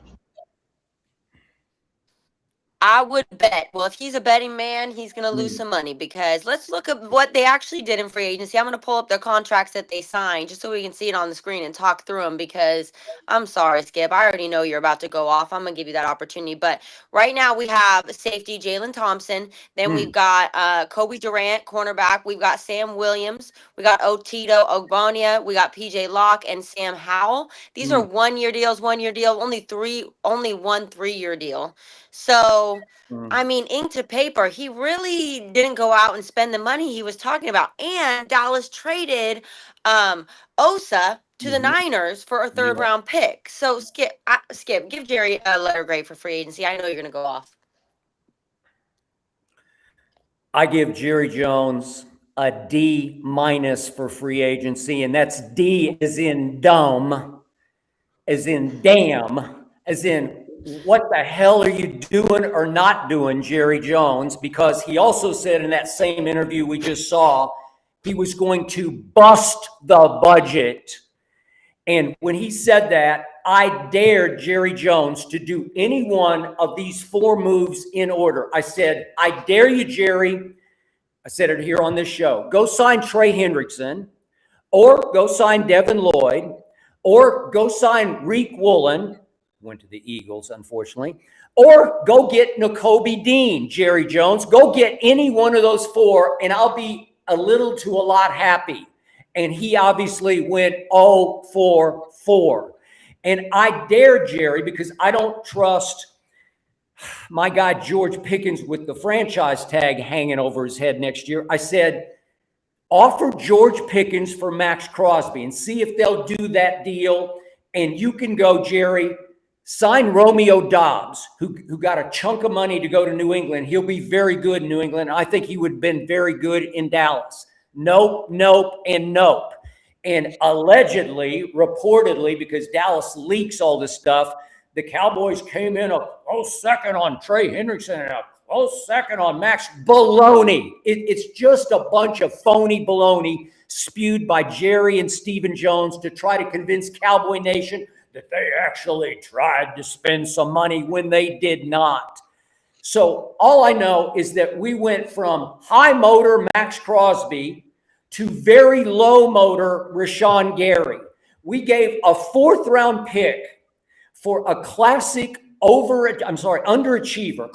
I would bet. Well, if he's a betting man, he's going to lose some money because let's look at what they actually did in free agency. I'm going to pull up their contracts that they signed just so we can see it on the screen and talk through them because I'm sorry, Skip. I already know you're about to go off. I'm going to give you that opportunity. But right now we have safety Jalen Thompson. Then we've got Kobe Durant, cornerback. We've got Sam Williams. We got Otito Ogbonia. We got PJ Locke and Sam Howell. These are 1 year deals, 1 year deal, only one 3-year deal. So, I mean, ink to paper, he really didn't go out and spend the money he was talking about. And Dallas traded Osa to the Niners for a third-round pick. So, Skip, give Jerry a letter grade for free agency. I know you're going to go off. I give Jerry Jones a D- for free agency, and that's D as in dumb, as in damn, as in what the hell are you doing or not doing, Jerry Jones? Because he also said in that same interview we just saw, he was going to bust the budget. And when he said that, I dared Jerry Jones to do any one of these 4 moves in order. I said, I dare you, Jerry. I said it here on this show. Go sign Trey Hendrickson, or go sign Devin Lloyd, or go sign Reek Woolen. Went to the Eagles, unfortunately. Or go get Nakobe Dean, Jerry Jones. Go get any one of those 4, and I'll be a little to a lot happy. And he obviously went 0-for-4. And I dare Jerry, because I don't trust my guy George Pickens with the franchise tag hanging over his head next year. I said, offer George Pickens for Maxx Crosby and see if they'll do that deal. And you can go, Jerry, sign Romeo Doubs, who got a chunk of money to go to New England. He'll be very good in New England. I think he would have been very good in Dallas. Nope, nope, and nope. And allegedly, reportedly, because Dallas leaks all this stuff, the Cowboys came in a close second on Trey Hendrickson and a close second on Max. Baloney. It's just a bunch of phony baloney spewed by Jerry and Stephen Jones to try to convince Cowboy Nation that they actually tried to spend some money when they did not. So all I know is that we went from high motor Maxx Crosby to very low motor Rashawn Gary. We gave a 4th-round pick for a classic underachiever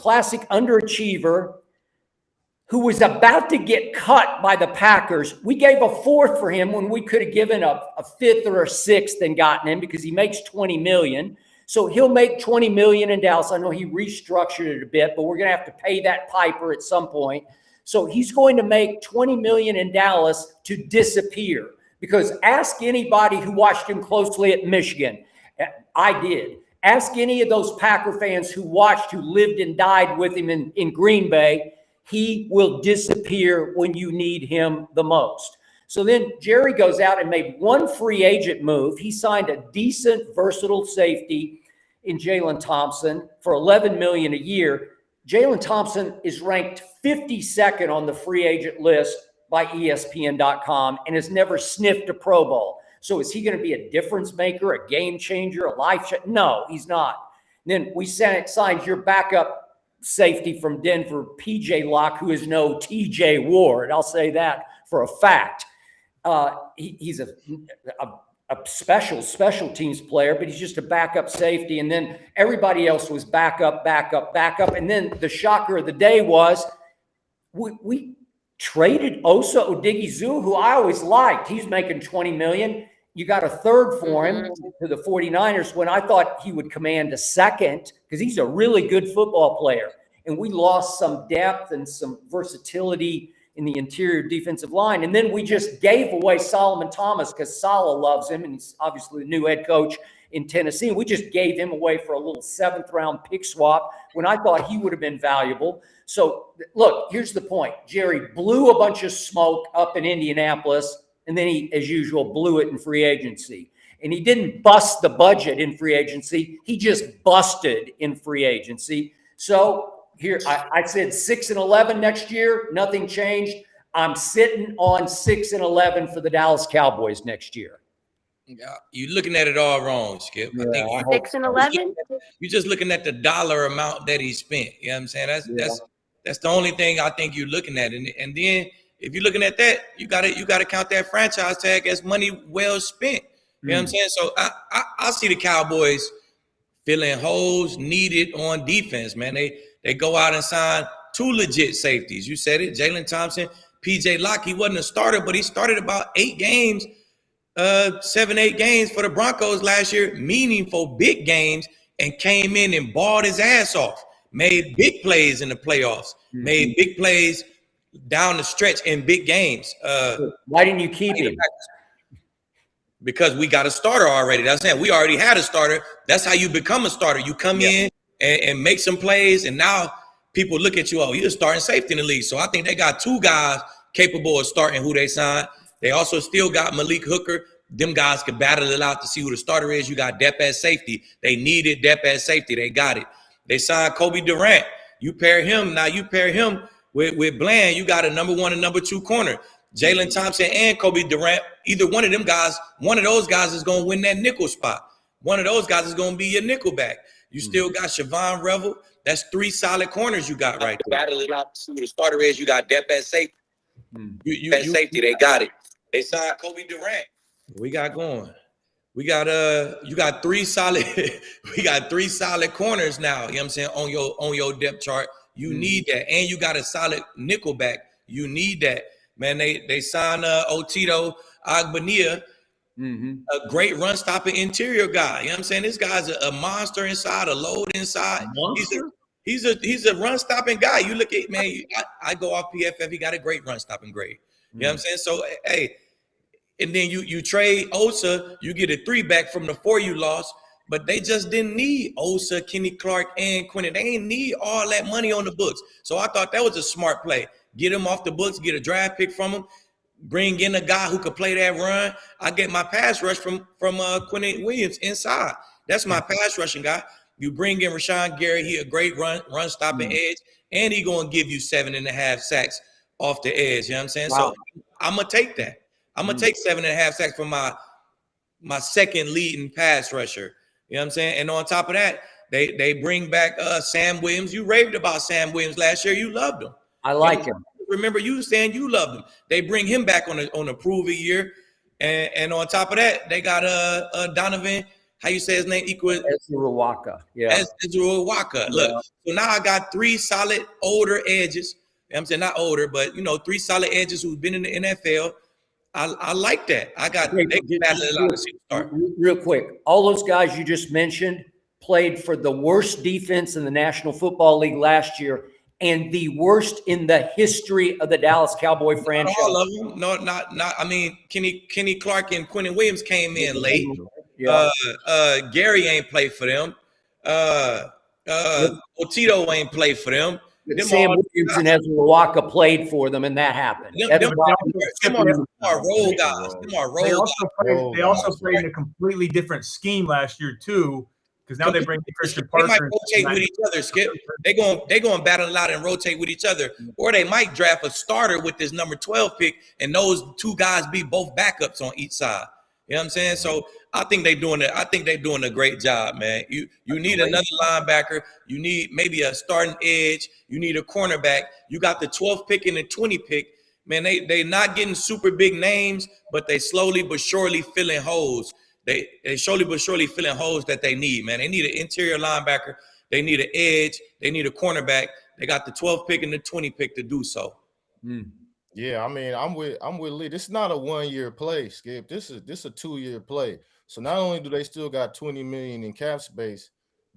who was about to get cut by the Packers. We gave a 4th for him when we could have given a 5th or a 6th and gotten him, because he makes $20 million. So he'll make $20 million in Dallas. I know he restructured it a bit, but we're going to have to pay that piper at some point. So he's going to make $20 million in Dallas to disappear, because ask anybody who watched him closely at Michigan. I did. Ask any of those Packer fans who watched, who lived and died with him in Green Bay. He will disappear when you need him the most. So then Jerry goes out and made one free agent move. He signed a decent, versatile safety in Jalen Thompson for $11 million a year. Jalen Thompson is ranked 52nd on the free agent list by ESPN.com and has never sniffed a Pro Bowl. So is he going to be a difference maker, a game changer, a life changer? No, he's not. And then we signed your backup safety from Denver, PJ Locke, who is no TJ Ward. I'll say that for a fact. He's a special teams player, but he's just a backup safety. And then everybody else was backup. And then the shocker of the day was we traded Osa Odighizuwa, who I always liked. He's making $20 million. You got a 3rd for him to the 49ers when I thought he would command a 2nd, because he's a really good football player. And we lost some depth and some versatility in the interior defensive line. And then we just gave away Solomon Thomas because Saleh loves him, and he's obviously the new head coach in Tennessee. And we just gave him away for a little 7th-round pick swap when I thought he would have been valuable. So, look, here's the point. Jerry blew a bunch of smoke up in Indianapolis, and then he, as usual, blew it in free agency. And he didn't bust the budget in free agency. He just busted in free agency. So here, I said 6-11 next year. Nothing changed. I'm sitting on 6-11 for the Dallas Cowboys next year. Yeah, you're looking at it all wrong, Skip. Yeah, I think 6-11. you're just looking at the dollar amount that he spent. You know what I'm saying? That's the only thing I think you're looking at. And then if you're looking at that, you gotta count that franchise tag as money well spent. You know what I'm saying? So I see the Cowboys filling holes needed on defense, man. They go out and sign 2 legit safeties. You said it, Jalen Thompson, PJ Locke. He wasn't a starter, but he started about 8 games, 7-8 games for the Broncos last year, meaningful big games, and came in and balled his ass off. Made big plays in the playoffs. Made big plays down the stretch in big games. Why didn't you keep him? Because we got a starter already. That's it. We already had a starter. That's how you become a starter. You come in and make some plays, and now people look at you, oh, you're a starting safety in the league. So I think they got 2 guys capable of starting who they signed. They also still got Malik Hooker. Them guys could battle it out to see who the starter is. You got depth at safety. They needed depth at safety. They got it. They signed Kobe Durant. You pair him with Bland, you got a number 1 and number 2 corner. Jalen Thompson and Kobe Durant, either one of them guys, one of those guys is going to win that nickel spot. One of those guys is going to be your nickel back. You still got Siobhan Revel. That's 3 solid corners you got right there. Battle it out. The starter is you got depth at safety. Safety, they got it. They signed Kobe Durant. We got going. We got you got 3 solid we got 3 solid corners now, you know what I'm saying, on your depth chart. You need that, and you got a solid nickel back. You need that. Man, they signed Otito Agbania, a great run stopping interior guy. You know what I'm saying? This guy's a monster inside, a load inside. He's a run stopping guy. You look at, man, I go off PFF, he got a great run stopping grade. You know what I'm saying? So hey, and then you trade Osa, you get a 3 back from the 4 you lost, but they just didn't need Osa, Kenny Clark, and Quentin. They didn't need all that money on the books. So I thought that was a smart play. Get him off the books, get a draft pick from him, bring in a guy who could play that run. I get my pass rush from Quentin Williams inside. That's my pass rushing guy. You bring in Rashawn Gary, he a great run stopping edge, and he gonna give you 7.5 sacks off the edge. You know what I'm saying? Wow. So I'm gonna take that. I'm gonna take 7.5 sacks from my second leading pass rusher. You know what I'm saying? And on top of that, they bring back Sam Williams. You raved about Sam Williams last year. You loved him. I like him. Remember you saying you loved him. They bring him back on a prove it year. And on top of that, they got Donovan, how you say his name? Ezra-Waka. Yeah. Ezra-Waka. Look, so now I got 3 solid older edges. You know what I'm saying, not older, but 3 solid edges who've been in the NFL. I like that. I got real quick. All those guys you just mentioned played for the worst defense in the National Football League last year and the worst in the history of the Dallas Cowboy franchise. Not all of them. No, not. I mean, Kenny Clark and Quentin Williams came in late. Yeah. Gary ain't played for them. Otito ain't played for them. Sam Williams and Ezra-Waka played for them, and that happened. Them are role guys. They also played in a completely different scheme last year too, because now they bring Christian Parker. They might rotate with each other, Skip. They going battle it out and rotate with each other, or they might draft a starter with this number 12 pick, and those 2 guys be both backups on each side. You know what I'm saying? So I think they're doing it. I think they're doing a great job, man. You need another linebacker. You need maybe a starting edge. You need a cornerback. You got the 12th pick and the 20 pick. Man, they not getting super big names, but they slowly but surely filling holes. They slowly but surely filling holes that they need, man. They need an interior linebacker. They need an edge. They need a cornerback. They got the 12th pick and the 20 pick to do so. Yeah, I mean, I'm with Lee. This is not a 1-year play, Skip. This is a 2-year play. So not only do they still got $20 million in cap space,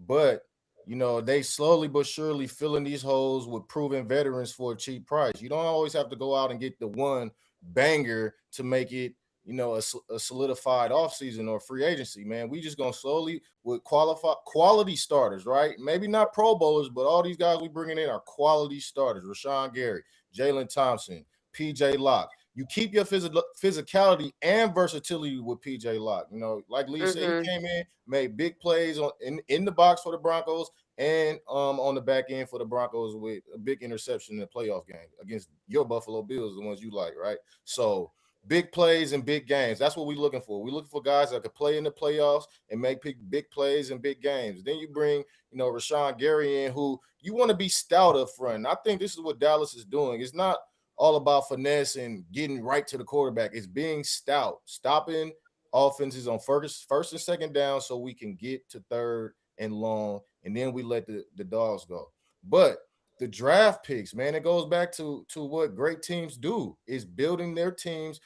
but they slowly but surely filling these holes with proven veterans for a cheap price. You don't always have to go out and get the one banger to make it, a solidified offseason or free agency, man. We just gonna slowly with quality starters, right? Maybe not Pro Bowlers, but all these guys we bringing in are quality starters. Rashawn Gary, Jalen Thompson, PJ Locke. You keep your physicality and versatility with PJ Locke. Like Lee said, he came in, made big plays in the box for the Broncos and on the back end for the Broncos with a big interception in the playoff game against your Buffalo Bills, the ones you like, right? So big plays and big games. That's what we're looking for. We're looking for guys that can play in the playoffs and make big plays and big games. Then you bring, Rashawn Gary in, who you want to be stout up front. I think this is what Dallas is doing. It's not all about finesse and getting right to the quarterback. It's being stout, stopping offenses on first and second down so we can get to 3rd and long, and then we let the dogs go. But the draft picks, man, it goes back to what great teams do, is building their teams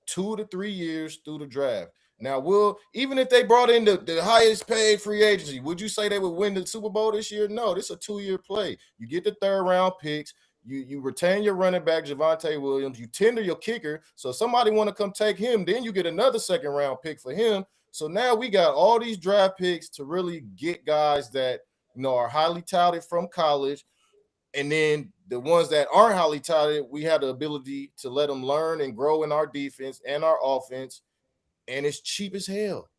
2 to 3 years through the draft. Now, even if they brought in the highest paid free agency, would you say they would win the Super Bowl this year? No, this is a 2-year play. You get the 3rd round picks. You retain your running back, Javonte Williams. You tender your kicker. So somebody want to come take him. Then you get another 2nd round pick for him. So now we got all these draft picks to really get guys that, are highly touted from college. And then the ones that aren't highly touted, we have the ability to let them learn and grow in our defense and our offense. And it's cheap as hell.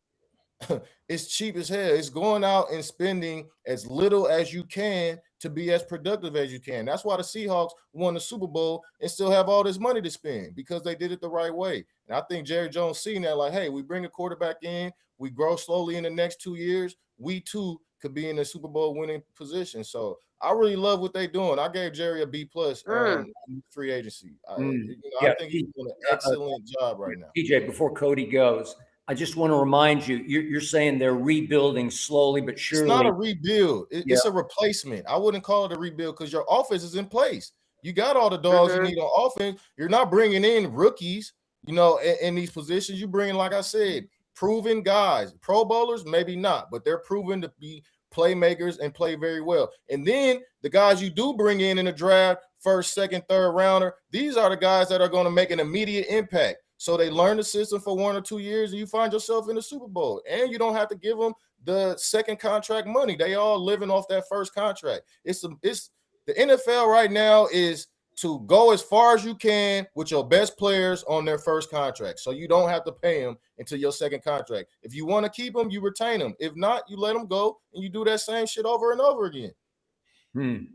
It's cheap as hell. It's going out and spending as little as you can to be as productive as you can. That's why the Seahawks won the Super Bowl and still have all this money to spend, because they did it the right way. And I think Jerry Jones seen that, like, hey, we bring a quarterback in, we grow slowly in the next 2 years, we too could be in the Super Bowl winning position. So I really love what they're doing. I gave Jerry a B+ free agency. I think he's doing an excellent job right now. TJ, before Cody goes, I just want to remind you, you're saying they're rebuilding slowly but surely. It's not a rebuild. It's a replacement. I wouldn't call it a rebuild because your offense is in place. You got all the dogs you need on offense. You're not bringing in rookies, in these positions. You bring in, like I said, proven guys. Pro Bowlers, maybe not, but they're proven to be playmakers and play very well. And then the guys you do bring in the draft, first, second, third rounder, these are the guys that are going to make an immediate impact. So they learn the system for 1 or 2 years, and you find yourself in the Super Bowl. And you don't have to give them the second contract money. They all living off that first contract. It's the NFL right now is to go as far as you can with your best players on their first contract, so you don't have to pay them until your second contract. If you want to keep them, you retain them. If not, you let them go, and you do that same shit over and over again.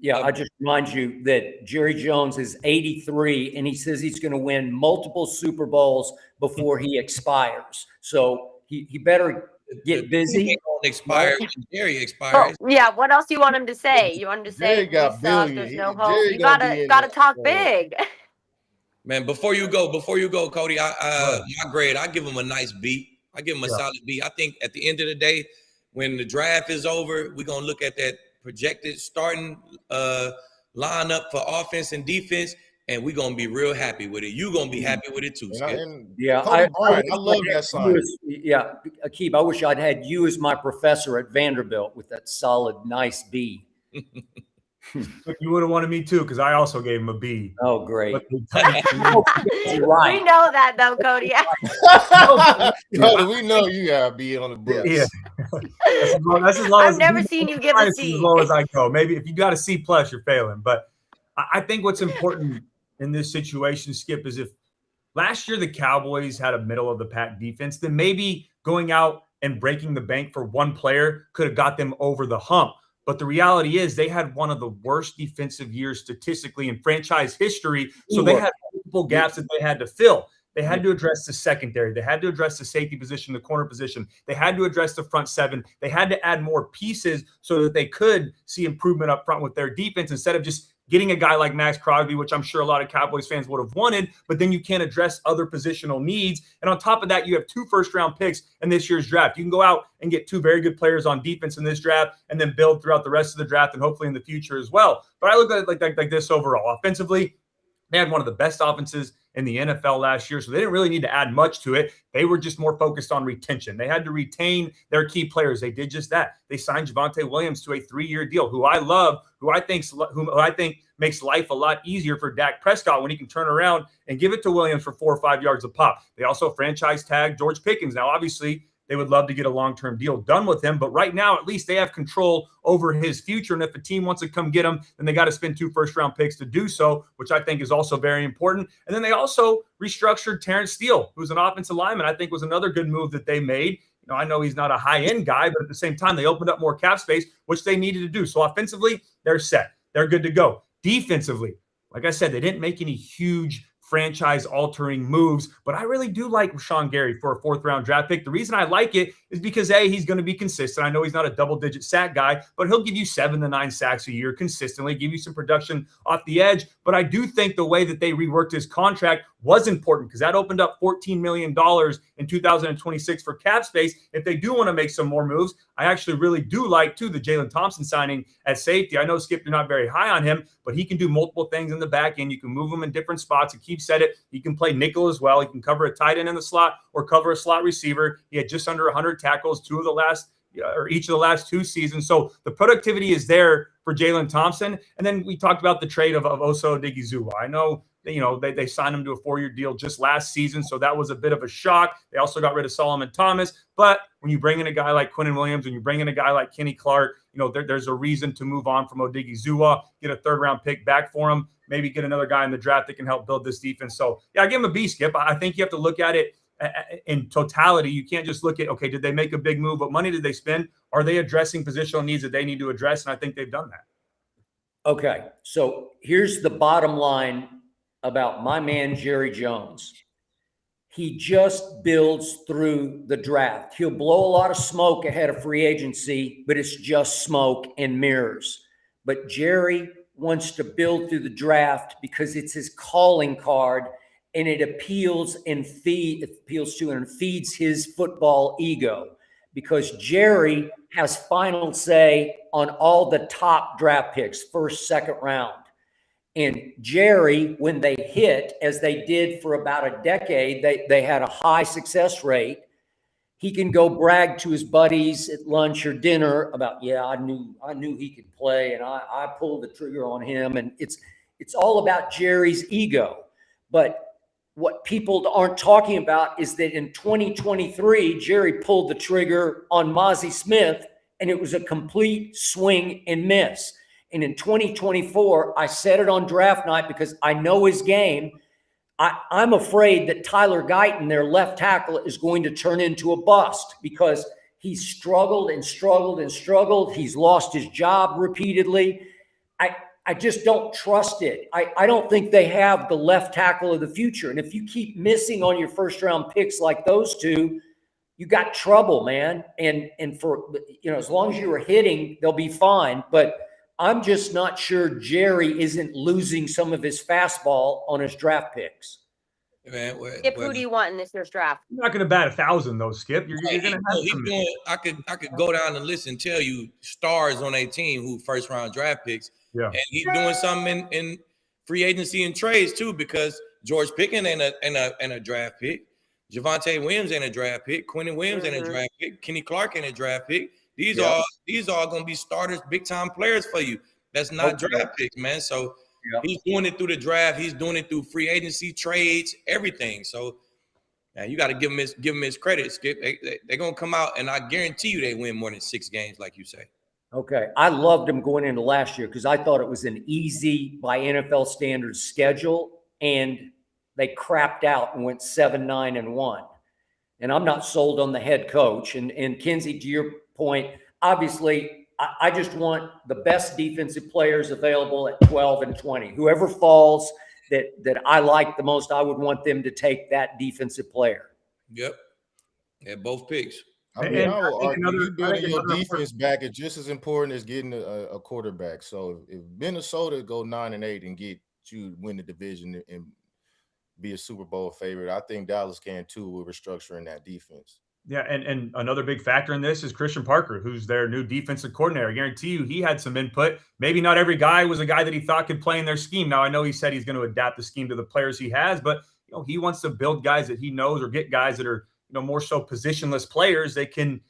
Yeah, I just remind you that Jerry Jones is 83, and he says he's going to win multiple Super Bowls before he expires. So he better get busy. Expire. Jerry expires. Oh, yeah. What else do you want him to say? You want him to say Jerry got billions. there's no hope. You gotta talk big. Man, before you go, Cody, my grade, I give him a nice B. I give him a solid B. I think at the end of the day, when the draft is over, we're gonna look at that projected starting lineup for offense and defense, and we're gonna be real happy with it. You're gonna be happy with it too, Skip. I love that sign. Aqib, I wish I'd had you as my professor at Vanderbilt with that solid, nice B. You would have wanted me too, because I also gave him a B. Oh, great. You're right. We know that though, Cody. Cody, we know you gotta be on the books. Yeah. That's as low I've never seen you give a C. As low as I go. Maybe if you got a C+, you're failing. But I think what's important in this situation, Skip, is if last year the Cowboys had a middle of the pack defense, then maybe going out and breaking the bank for one player could have got them over the hump. But the reality is they had one of the worst defensive years statistically in franchise history. So they had multiple gaps that they had to fill. They had to address the secondary. They had to address the safety position, the corner position. They had to address the front seven. They had to add more pieces so that they could see improvement up front with their defense instead of just getting a guy like Maxx Crosby, which I'm sure a lot of Cowboys fans would have wanted, but then you can't address other positional needs. And on top of that, you have 2 first-round picks in this year's draft. You can go out and get 2 very good players on defense in this draft and then build throughout the rest of the draft and hopefully in the future as well. But I look at it like this overall. Offensively, they had one of the best offenses in the NFL last year, so they didn't really need to add much to it. They were just more focused on retention. They had to retain their key players. They did just that. They signed Javonte Williams to a 3-year deal, who I love, who I think makes life a lot easier for Dak Prescott when he can turn around and give it to Williams for 4 or 5 yards a pop. They also franchise tagged George Pickens. Now, obviously, they would love to get a long-term deal done with him, but right now, at least they have control over his future. And if a team wants to come get him, then they got to spend 2 first-round picks to do so, which I think is also very important. And then they also restructured Terrence Steele, who's an offensive lineman. I think was another good move that they made. I know he's not a high-end guy, but at the same time, they opened up more cap space, which they needed to do. So offensively, they're set. They're good to go. Defensively, like I said, they didn't make any huge franchise-altering moves, but I really do like Rashawn Gary for a 4th-round draft pick. The reason I like it is because, A, he's going to be consistent. I know he's not a double-digit sack guy, but he'll give you 7 to 9 sacks a year consistently, give you some production off the edge. But I do think the way that they reworked his contract was important because that opened up $14 million in 2026 for cap space. If they do want to make some more moves, I actually really do like, too, the Jalen Thompson signing at safety. I know, Skip, you're not very high on him, but he can do multiple things in the back end. You can move him in different spots. Aqib said it. He can play nickel as well. He can cover a tight end in the slot or cover a slot receiver. He had just under 100 tackles each of the last 2 seasons. So the productivity is there for Jalen Thompson. And then we talked about the trade of Oso Odighizuwa. I know they signed him to a 4-year deal just last season, so that was a bit of a shock. They also got rid of Solomon Thomas. But when you bring in a guy like Quinnen Williams, when you bring in a guy like Kenny Clark, there's a reason to move on from Odighizuwa, get a 3rd-round pick back for him, maybe get another guy in the draft that can help build this defense. So, yeah, I give him a B, Skip. I think you have to look at it in totality. You can't just look at, okay, did they make a big move? What money did they spend? Are they addressing positional needs that they need to address? And I think they've done that. Okay, so here's the bottom line about my man, Jerry Jones. He just builds through the draft. He'll blow a lot of smoke ahead of free agency, but it's just smoke and mirrors. But Jerry wants to build through the draft because it's his calling card, and it appeals to and feeds his football ego, because Jerry has final say on all the top draft picks, first, second round. And Jerry, when they hit, as they did for about a decade, they had a high success rate. He can go brag to his buddies at lunch or dinner about, yeah, I knew he could play, and I pulled the trigger on him. And it's all about Jerry's ego. But what people aren't talking about is that in 2023, Jerry pulled the trigger on Mozzie Smith, and it was a complete swing and miss. And in 2024, I said it on draft night because I know his game. I'm afraid that Tyler Guyton, their left tackle, is going to turn into a bust because he's struggled and struggled and struggled. He's lost his job repeatedly. I just don't trust it. I don't think they have the left tackle of the future. And if you keep missing on your first round picks like those two, you got trouble, man. And for, as long as you were hitting, they'll be fine. But I'm just not sure Jerry isn't losing some of his fastball on his draft picks. Man, Skip, who do you want in this year's draft? You're not going to bat 1,000 though, Skip. You're going to have some. I could go down the list and tell you stars on a team who first round draft picks. Yeah, and he's doing something in free agency and trades too, because George Pickens ain't a draft pick. Javonte Williams ain't a draft pick. Quentin Williams ain't a draft pick. Kenny Clark ain't a draft pick. These are going to be starters, big time players for you. That's not draft picks, man. So he's doing it through the draft. He's doing it through free agency, trades, everything. So you got to give him his credit, Skip. They're going to come out, and I guarantee you they win more than 6 games, like you say. Okay. I loved him going into last year because I thought it was an easy, by NFL standards, schedule, and they crapped out and went 7-9-1. And I'm not sold on the head coach. And Kinsey, to your point, obviously, I just want the best defensive players available at 12 and 20. Whoever falls that I like the most, I would want them to take that defensive player. Yep. Yeah, both picks. I mean, I would argue building your defense back is just as important as getting a quarterback. So if Minnesota go 9-8 and win the division and be a Super Bowl favorite, I think Dallas can too with restructuring that defense. Yeah, and another big factor in this is Christian Parker, who's their new defensive coordinator. I guarantee you he had some input. Maybe not every guy was a guy that he thought could play in their scheme. Now, I know he said he's going to adapt the scheme to the players he has, but he wants to build guys that he knows, or get guys that are more so positionless players they can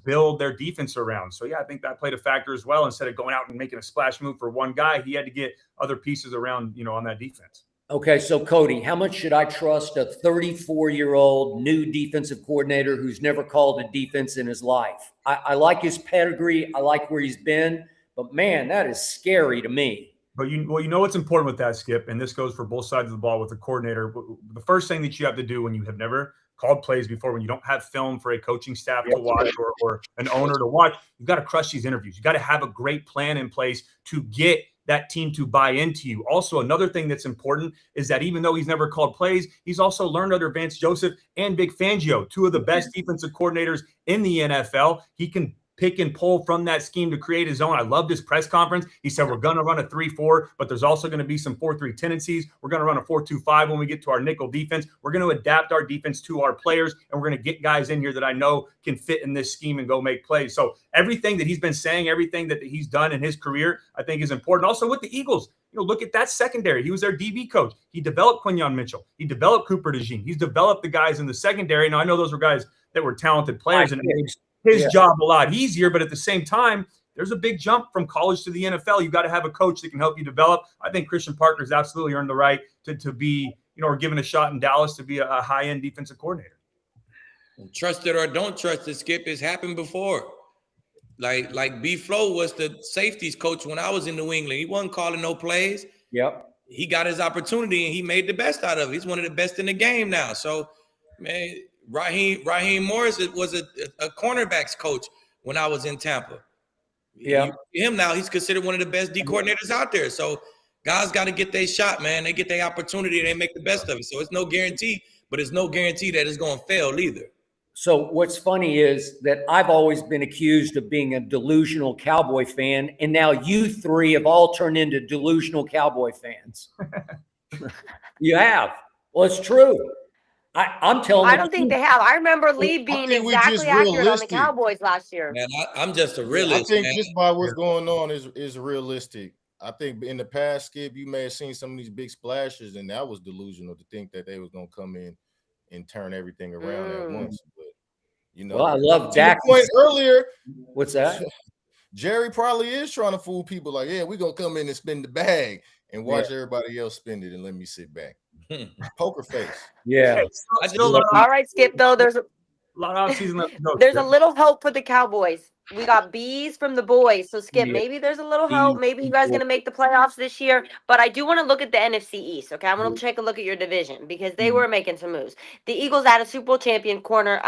build their defense around. So yeah, I think that played a factor as well. Instead of going out and making a splash move for one guy, he had to get other pieces around on that defense. Okay, so Cody, how much should I trust a 34-year-old new defensive coordinator who's never called a defense in his life? I like his pedigree. I like where he's been, but man, that is scary to me. But what's important with that, Skip, and this goes for both sides of the ball with the coordinator. The first thing that you have to do when you have never called plays before, when you don't have film for a coaching staff to watch or an owner to watch, you've got to crush these interviews. You've got to have a great plan in place to get that team to buy into you. Also, another thing that's important is that even though he's never called plays, he's also learned under Vance Joseph and Vic Fangio, two of the best defensive coordinators in the NFL. He can pick and pull from that scheme to create his own. I loved his press conference. He said, we're going to run a 3-4, but there's also going to be some 4-3 tendencies. We're going to run a 4-2-5 when we get to our nickel defense. We're going to adapt our defense to our players, and we're going to get guys in here that I know can fit in this scheme and go make plays. So everything that he's been saying, everything that he's done in his career, I think is important. Also with the Eagles, look at that secondary. He was their DB coach. He developed Quinyon Mitchell. He developed Cooper DeJean. He's developed the guys in the secondary. Now, I know those were guys that were talented players, and his job a lot easier, but at the same time, there's a big jump from college to the NFL. You've got to have a coach that can help you develop. I think Christian Parker's absolutely earned the right to be, or given a shot in Dallas to be a high-end defensive coordinator. Trust it or don't trust it, Skip, it's happened before. Like B. Flo was the safeties coach when I was in New England. He wasn't calling no plays. Yep. He got his opportunity, and he made the best out of it. He's one of the best in the game now. So, man, Raheem Morris was a cornerbacks coach when I was in Tampa. Yeah. Him now, he's considered one of the best D coordinators out there. So guys got to get their shot, man. They get their opportunity. They make the best of it. So it's no guarantee, but it's no guarantee that it's going to fail either. So what's funny is that I've always been accused of being a delusional Cowboy fan, and now you three have all turned into delusional Cowboy fans. You have. Well, it's true. I'm telling you. I don't think they have. I remember Lee being exactly accurate on the Cowboys last year. Man, I'm just a realist. I think man. just by what's going on is realistic. I think in the past, Skip, you may have seen some of these big splashes, and that was delusional to think that they was going to come in and turn everything around at once. But, you know, well, I love Dak. Point earlier. What's that? Jerry probably is trying to fool people like, yeah, we're going to come in and spend the bag and watch everybody else spend it and let me sit back. Poker face. Yeah. All right, Skip, though, there's a lot of season left. There's a little hope for the Cowboys. We got B's from the boys. So, Skip, maybe there's a little hope. Maybe you guys going to make the playoffs this year. But I do want to look at the NFC East, okay? I want to take a look at your division because they were making some moves. The Eagles had a Super Bowl champion corner,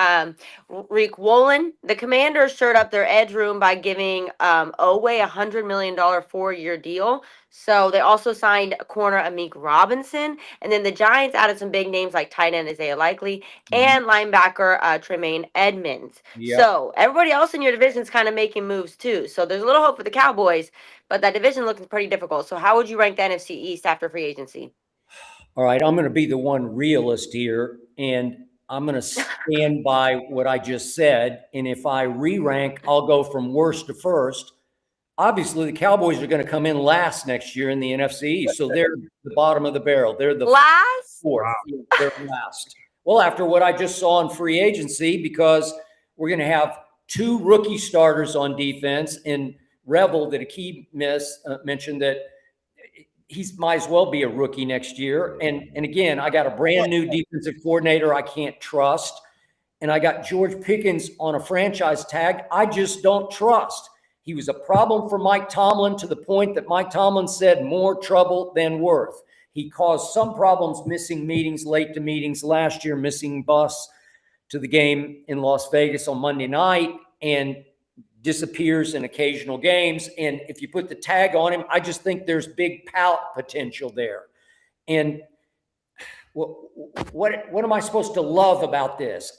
Rick Wollen. The Commanders stirred up their edge room by giving Oweh a $100 million 4-year deal. So they also signed corner Amik Robinson. And then the Giants added some big names like tight end Isaiah Likely and linebacker Tremaine Edmonds. Yep. So everybody else in your division is kind of making moves too. So there's a little hope for the Cowboys, but that division looks pretty difficult. So how would you rank the NFC East after free agency? All right, I'm going to be the one realist here, and I'm going to stand by what I just said. And if I re-rank, I'll go from worst to first. Obviously, the Cowboys are going to come in last next year in the NFC East, so they're the bottom of the barrel. They're the last? Fourth. Wow. They're last. Well, after what I just saw in free agency, because we're going to have 2 rookie starters on defense, and Revel that Aqib mentioned that he might as well be a rookie next year. And again, I got a brand new defensive coordinator I can't trust, and I got George Pickens on a franchise tag I just don't trust. He was a problem for Mike Tomlin to the point that Mike Tomlin said more trouble than worth. He caused some problems, missing meetings, late to meetings last year, missing bus to the game in Las Vegas on Monday night, and disappears in occasional games. And if you put the tag on him, I just think there's big pout potential there. And what am I supposed to love about this?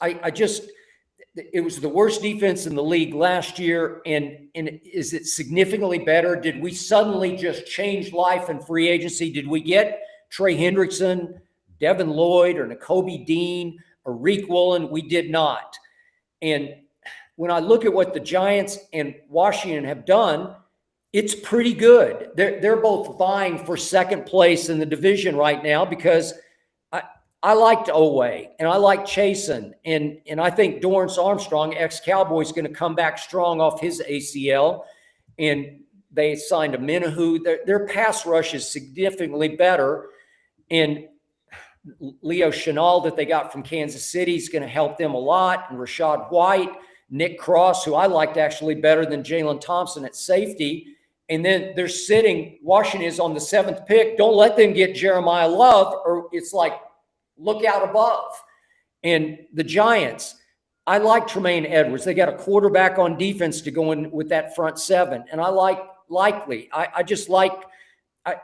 It was the worst defense in the league last year. And is it significantly better? Did we suddenly just change life in free agency? Did we get Trey Hendrickson, Devin Lloyd, or Nakobe Dean, or Rick Wollen? We did not. And when I look at what the Giants and Washington have done, it's pretty good. They're both vying for second place in the division right now because I liked Oweh and I like Chasen, and I think Dorrance Armstrong, ex-Cowboy, is going to come back strong off his ACL. And they signed a Minahu. Their pass rush is significantly better. And Leo Chenal that they got from Kansas City is going to help them a lot. And Rashad White, Nick Cross, who I liked actually better than Jalen Thompson at safety. And then they're sitting, Washington is on the 7th pick. Don't let them get Jeremiah Love, or it's like, look out above. And the Giants, I like Tremaine Edwards. They got a quarterback on defense to go in with that front 7. And I like Likely. I just like,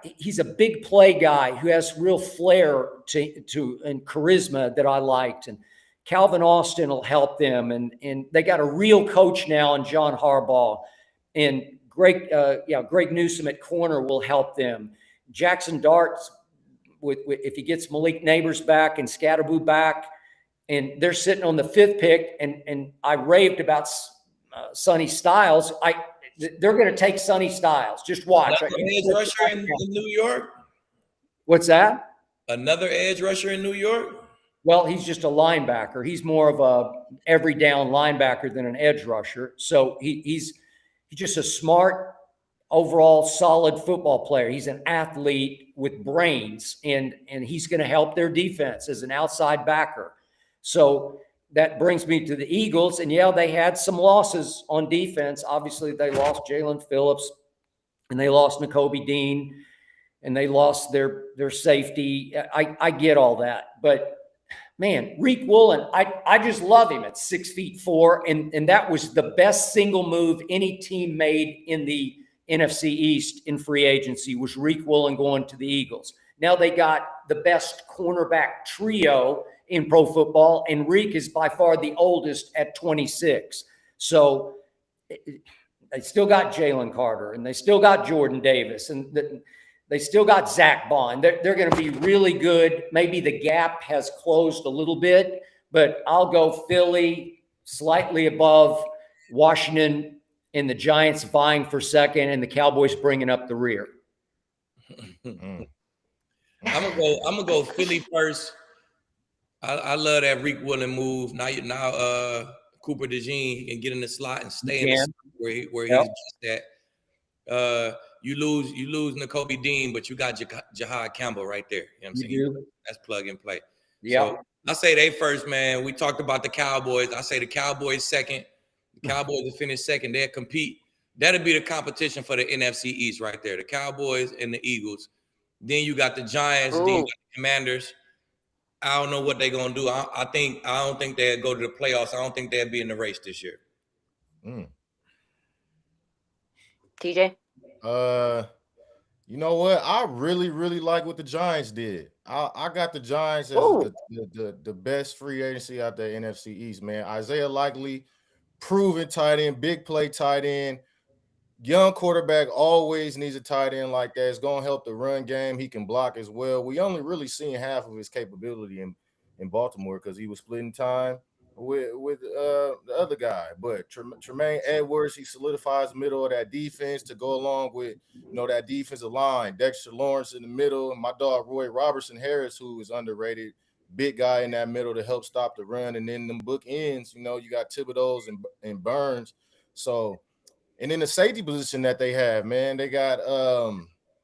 he's a big play guy who has real flair to and charisma that I liked. And Calvin Austin will help them. And they got a real coach now in John Harbaugh. And Greg Newsome at corner will help them. Jackson Dart's, if he gets Malik Neighbors back and Scatterboo back, and they're sitting on the 5th pick, and I raved about Sonny Styles. They're going to take Sonny Styles. Just watch. Another edge rusher in New York? What's that? Another edge rusher in New York? Well, he's just a linebacker. He's more of a every down linebacker than an edge rusher. So he's just a smart, overall solid football player. He's an athlete with brains, and he's going to help their defense as an outside backer. So that brings me to the Eagles. And yeah, they had some losses on defense. Obviously, they lost Jalen Phillips, and they lost Nakobe Dean, and they lost their safety. I get all that. But man, Reek Woolen, I just love him at 6'4", and that was the best single move any team made in the NFC East in free agency was Reek Woolen going to the Eagles. Now they got the best cornerback trio in pro football, and Reek is by far the oldest at 26. So they still got Jalen Carter, and they still got Jordan Davis, and they still got Zach Bond. They're going to be really good. Maybe the gap has closed a little bit, but I'll go Philly slightly above Washington, and the Giants vying for second, and the Cowboys bringing up the rear. I'm gonna go Philly first. I love that Reek Woolen move. Now Cooper DeJean can get in the slot and stay in the slot where he's just at. You lose Nakobe Dean, but you got Jahad Campbell right there. You know what I'm saying? That's plug and play. Yeah. So I say they first, man. We talked about the Cowboys. I say the Cowboys second. The Cowboys will finish second. They'll compete. That'll be the competition for the NFC East right there. The Cowboys and the Eagles. Then you got the Giants. Then you got the Commanders. I don't know what they're gonna do. I don't think they'll go to the playoffs. I don't think they'll be in the race this year. TJ? You know what? I really, really like what the Giants did. I got the Giants as the best free agency out there, NFC East, man. Isaiah Likely, proven tight end, big play tight end. Young quarterback always needs a tight end like that. It's going to help the run game. He can block as well. We only really seen half of his capability in Baltimore because he was splitting time with the other guy. But Tremaine Edwards, he solidifies the middle of that defense to go along with, that defensive line. Dexter Lawrence in the middle, and my dog Roy Robertson Harris, who is underrated, big guy in that middle to help stop the run. And then them bookends, you got Thibodeau's and Burns. So, and in the safety position that they have, man, they got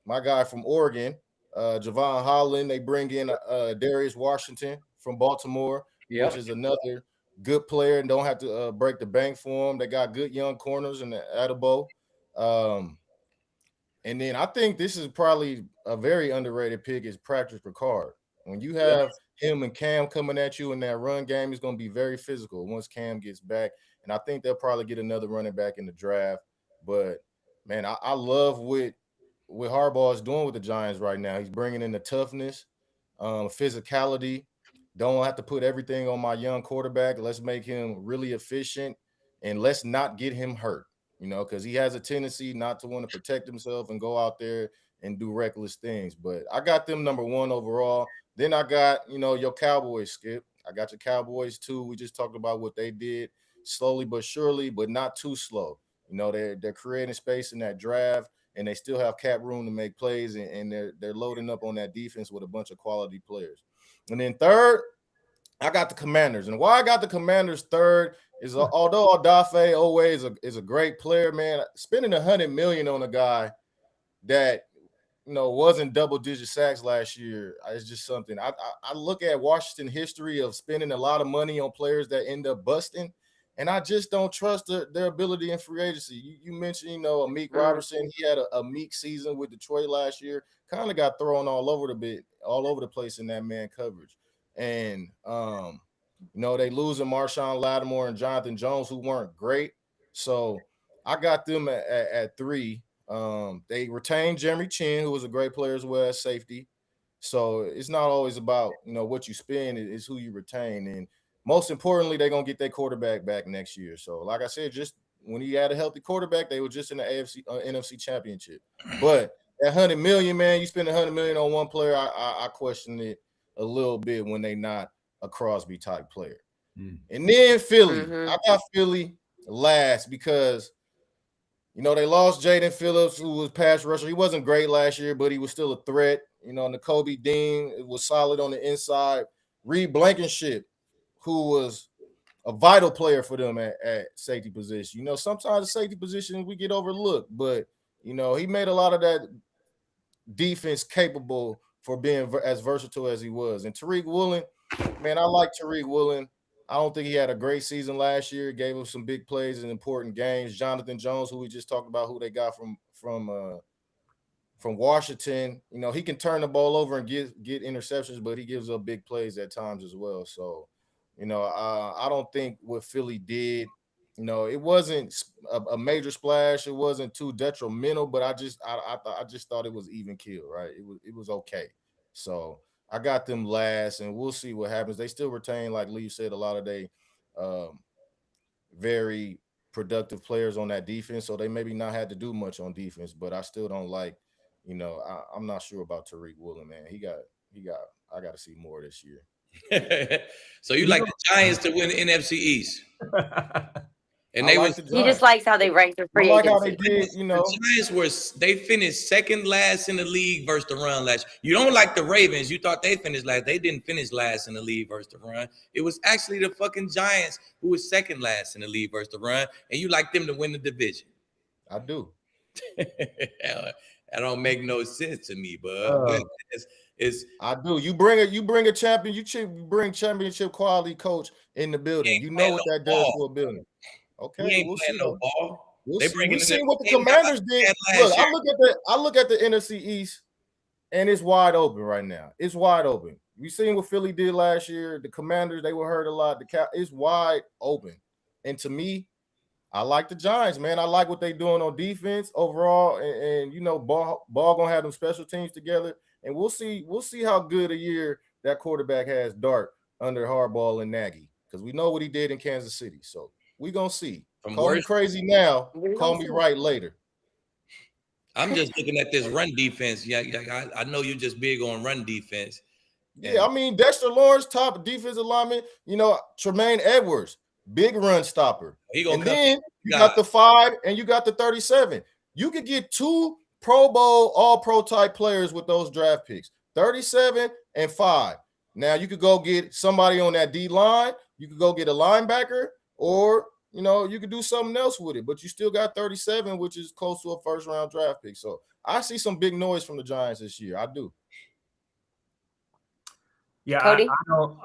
my guy from Oregon, Javon Holland. They bring in Darius Washington from Baltimore, which is another good player and don't have to break the bank for him. They got good young corners in the Adebo. And then I think this is probably a very underrated pick is Patrick Ricard. When you have him and Cam coming at you in that run game, it's going to be very physical once Cam gets back. And I think they'll probably get another running back in the draft. But, man, I love what Harbaugh is doing with the Giants right now. He's bringing in the toughness, physicality. Don't have to put everything on my young quarterback. Let's make him really efficient, and let's not get him hurt, because he has a tendency not to want to protect himself and go out there and do reckless things. But I got them number one overall. Then I got, your Cowboys, Skip. I got your Cowboys, too. We just talked about what they did slowly but surely, but not too slow. They're creating space in that draft, and they still have cap room to make plays, and they're loading up on that defense with a bunch of quality players. And then third, I got the Commanders. And why I got the Commanders third is although Odafe Owe is a great player, man, spending $100 million on a guy that wasn't double-digit sacks last year is just something. I look at Washington history of spending a lot of money on players that end up busting, and I just don't trust their ability in free agency. You mentioned, Aqib Robertson. He had a meek season with Detroit last year. Kind of got thrown all over the place in that man coverage. And, they losing Marshawn Lattimore and Jonathan Jones, who weren't great. So I got them at 3. They retained Jeremy Chin, who was a great player as well as safety. So it's not always about, what you spend, it's who you retain. And most importantly, they're going to get their quarterback back next year. So like I said, just when he had a healthy quarterback, they were just in the NFC championship. But that $100 million, man, you spend $100 million on one player, I question it a little bit when they not a Crosby type player. And then Philly, I got Philly last because, they lost Jaden Phillips, who was pass rusher. He wasn't great last year, but he was still a threat. Nakobe Dean was solid on the inside. Reed Blankenship, who was a vital player for them at safety position. Sometimes the safety position we get overlooked, but, he made a lot of that defense capable for being as versatile as he was. And Tariq Woolen, man, I like Tariq Woolen. I don't think he had a great season last year. Gave him some big plays in important games. Jonathan Jones, who we just talked about, who they got from from Washington. You know, he can turn the ball over and get interceptions, but he gives up big plays at times as well. So, you know, I don't think what Philly did, you know, it wasn't a major splash. It wasn't too detrimental, but I just thought it was even kill, right? It was okay. So I got them last, and we'll see what happens. They still retain, like Lee said, a lot of they very productive players on that defense, so they maybe not had to do much on defense. But I still don't like, you know, I'm not sure about Tariq Woolen, man. I got to see more this year. So you like the Giants to win the NFC East? And he just likes how they ranked their free agency. How they did, you know. The Giants they finished second last in the league versus the run last. You don't like the Ravens. You thought they finished last. They didn't finish last in the league versus the run. It was actually the fucking Giants who was second last in the league versus the run, and you like them to win the division. I do. That don't make no sense to me, bud. I do. You bring a champion. You bring championship quality coach in the building. You know what that does for a building. Okay, we'll see. No ball. We'll see what the Commanders did. Look, I look at the NFC East, and it's wide open right now. It's wide open. We seen what Philly did last year. The Commanders, they were hurt a lot. It's wide open. And to me, I like the Giants, man. I like what they're doing on defense overall, and you know, ball gonna have them special teams together, and we'll see how good a year that quarterback has, Dart, under Harbaugh and Nagy, because we know what he did in Kansas City. So we're gonna see. Call me crazy now, call me right later. I'm just looking at this run defense. Yeah, I know you're just big on run defense. Yeah, I mean, Dexter Lawrence, top defensive lineman. You know, Tremaine Edwards, big run stopper. And then you got the 5 and you got the 37. You could get 2 Pro Bowl, All-Pro type players with those draft picks, 37 and 5. Now you could go get somebody on that D line. You could go get a linebacker, or you know, you could do something else with it. But you still got 37, which is close to a first-round draft pick. So I see some big noise from the Giants this year. I do. Yeah, Cody?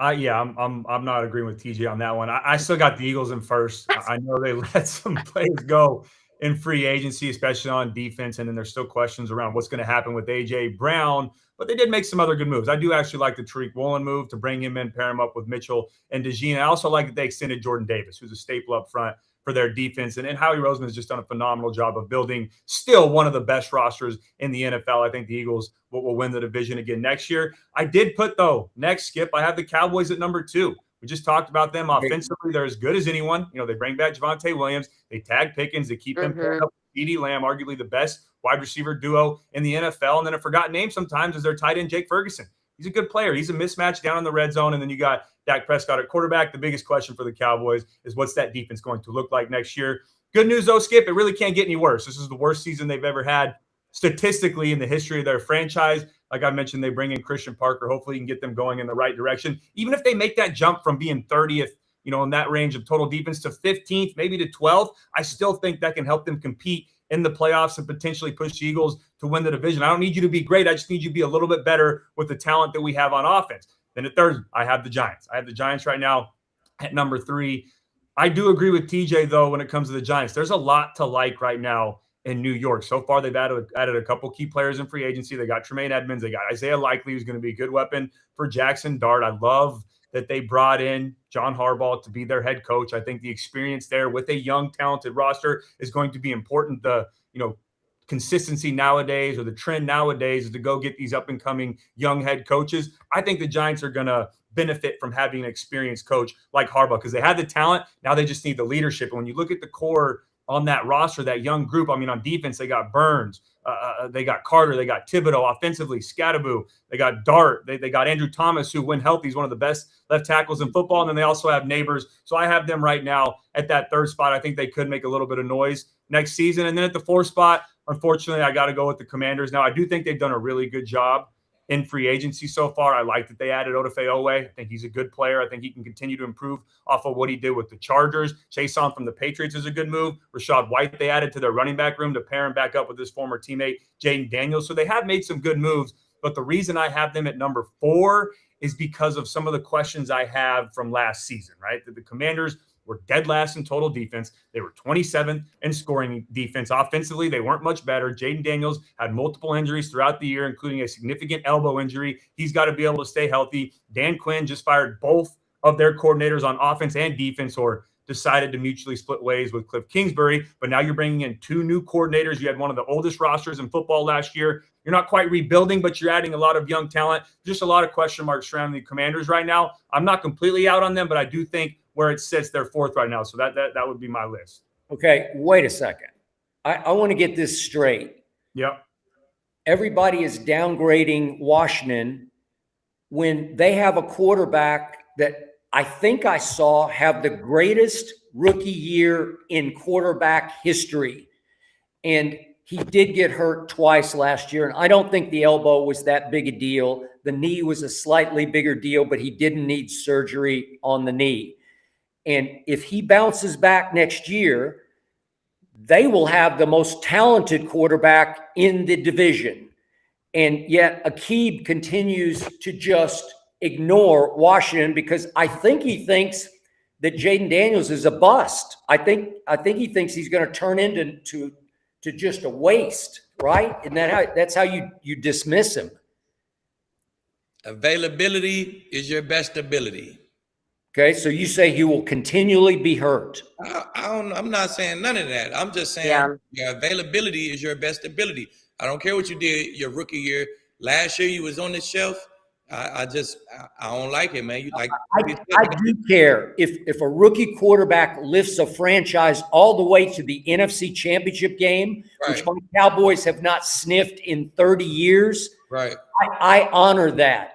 I'm not agreeing with TJ on that one. I still got the Eagles in first. I know they let some players go in free agency, especially on defense, and then there's still questions around what's going to happen with AJ Brown. But they did make some other good moves. I do actually like the Tariq Woolen move to bring him in, pair him up with Mitchell and DeJean. I also like that they extended Jordan Davis, who's a staple up front for their defense. And Howie Roseman has just done a phenomenal job of building still one of the best rosters in the NFL. I think the Eagles will win the division again next year. I did put, though, next, Skip, I have the Cowboys at number 2. We just talked about them offensively. They're as good as anyone. You know, they bring back Javonte Williams. They tag Pickens. They keep them paired up with CeeDee Lamb, arguably the best wide receiver duo in the NFL. And then a forgotten name sometimes is their tight end, Jake Ferguson. He's a good player. He's a mismatch down in the red zone. And then you got Dak Prescott at quarterback. The biggest question for the Cowboys is what's that defense going to look like next year? Good news, though, Skip, it really can't get any worse. This is the worst season they've ever had statistically in the history of their franchise. Like I mentioned, they bring in Christian Parker. Hopefully, you can get them going in the right direction. Even if they make that jump from being 30th, you know, in that range of total defense to 15th, maybe to 12th, I still think that can help them compete in the playoffs and potentially push the Eagles to win the division. I don't need you to be great. I just need you to be a little bit better with the talent that we have on offense. Then at third, I have the Giants. I have the Giants right now at number 3. I do agree with TJ, though, when it comes to the Giants. There's a lot to like right now in New York. So far, they've added a couple key players in free agency. They got Tremaine Edmonds. They got Isaiah Likely, who's going to be a good weapon for Jackson Dart. I love that they brought in John Harbaugh to be their head coach. I think the experience there with a young, talented roster is going to be important. The, you know, consistency nowadays, or the trend nowadays, is to go get these up-and-coming young head coaches. I think the Giants are going to benefit from having an experienced coach like Harbaugh, because they had the talent. Now they just need the leadership. And when you look at the core on that roster, that young group, I mean, on defense, they got Burns, they got Carter, they got Thibodeau. Offensively, Scatteraboo, they got Dart, they got Andrew Thomas, who, when healthy, is one of the best left tackles in football. And then they also have Neighbors. So I have them right now at that third spot. I think they could make a little bit of noise next season. And then at the 4th spot, unfortunately, I got to go with the Commanders. Now, I do think they've done a really good job in free agency so far. I like that they added Odafe Owe. I think he's a good player. I think he can continue to improve off of what he did with the Chargers. Chason from the Patriots is a good move. Rashad White they added to their running back room to pair him back up with his former teammate, Jaden Daniels. So they have made some good moves. But the reason I have them at number 4 is because of some of the questions I have from last season, right? The Commanders were dead last in total defense. They were 27th in scoring defense. Offensively, they weren't much better. Jaden Daniels had multiple injuries throughout the year, including a significant elbow injury. He's got to be able to stay healthy. Dan Quinn just fired both of their coordinators on offense and defense, or decided to mutually split ways with Cliff Kingsbury. But now you're bringing in 2 new coordinators. You had one of the oldest rosters in football last year. You're not quite rebuilding, but you're adding a lot of young talent. Just a lot of question marks surrounding the Commanders right now. I'm not completely out on them, but I do think where it sits, they're 4th right now. So that would be my list. Okay, wait a second. I want to get this straight. Yep. Everybody is downgrading Washington when they have a quarterback that I think I saw have the greatest rookie year in quarterback history. And he did get hurt twice last year. And I don't think the elbow was that big a deal. The knee was a slightly bigger deal, but he didn't need surgery on the knee. And if he bounces back next year, they will have the most talented quarterback in the division. And yet Aqib continues to just ignore Washington because I think he thinks that Jaden Daniels is a bust. I think he thinks he's going to turn into just a waste, right? And that's how you dismiss him. Availability is your best ability. Okay, so you say he will continually be hurt. I'm not saying none of that. I'm just saying your availability is your best ability. I don't care what you did your rookie year. Last year you was on the shelf. I don't like it, man. I do care if a rookie quarterback lifts a franchise all the way to the NFC Championship game, right, which my Cowboys have not sniffed in 30 years. Right. I honor that.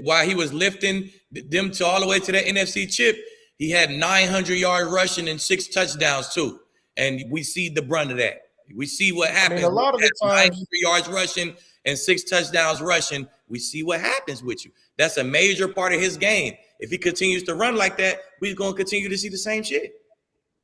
While he was lifting them to all the way to that NFC chip, he had 900 yards rushing and 6 touchdowns too. And we see the brunt of that. We see what happens. A lot of the time, 900 yards rushing and 6 touchdowns rushing. We see what happens with you. That's a major part of his game. If he continues to run like that, we're going to continue to see the same shit.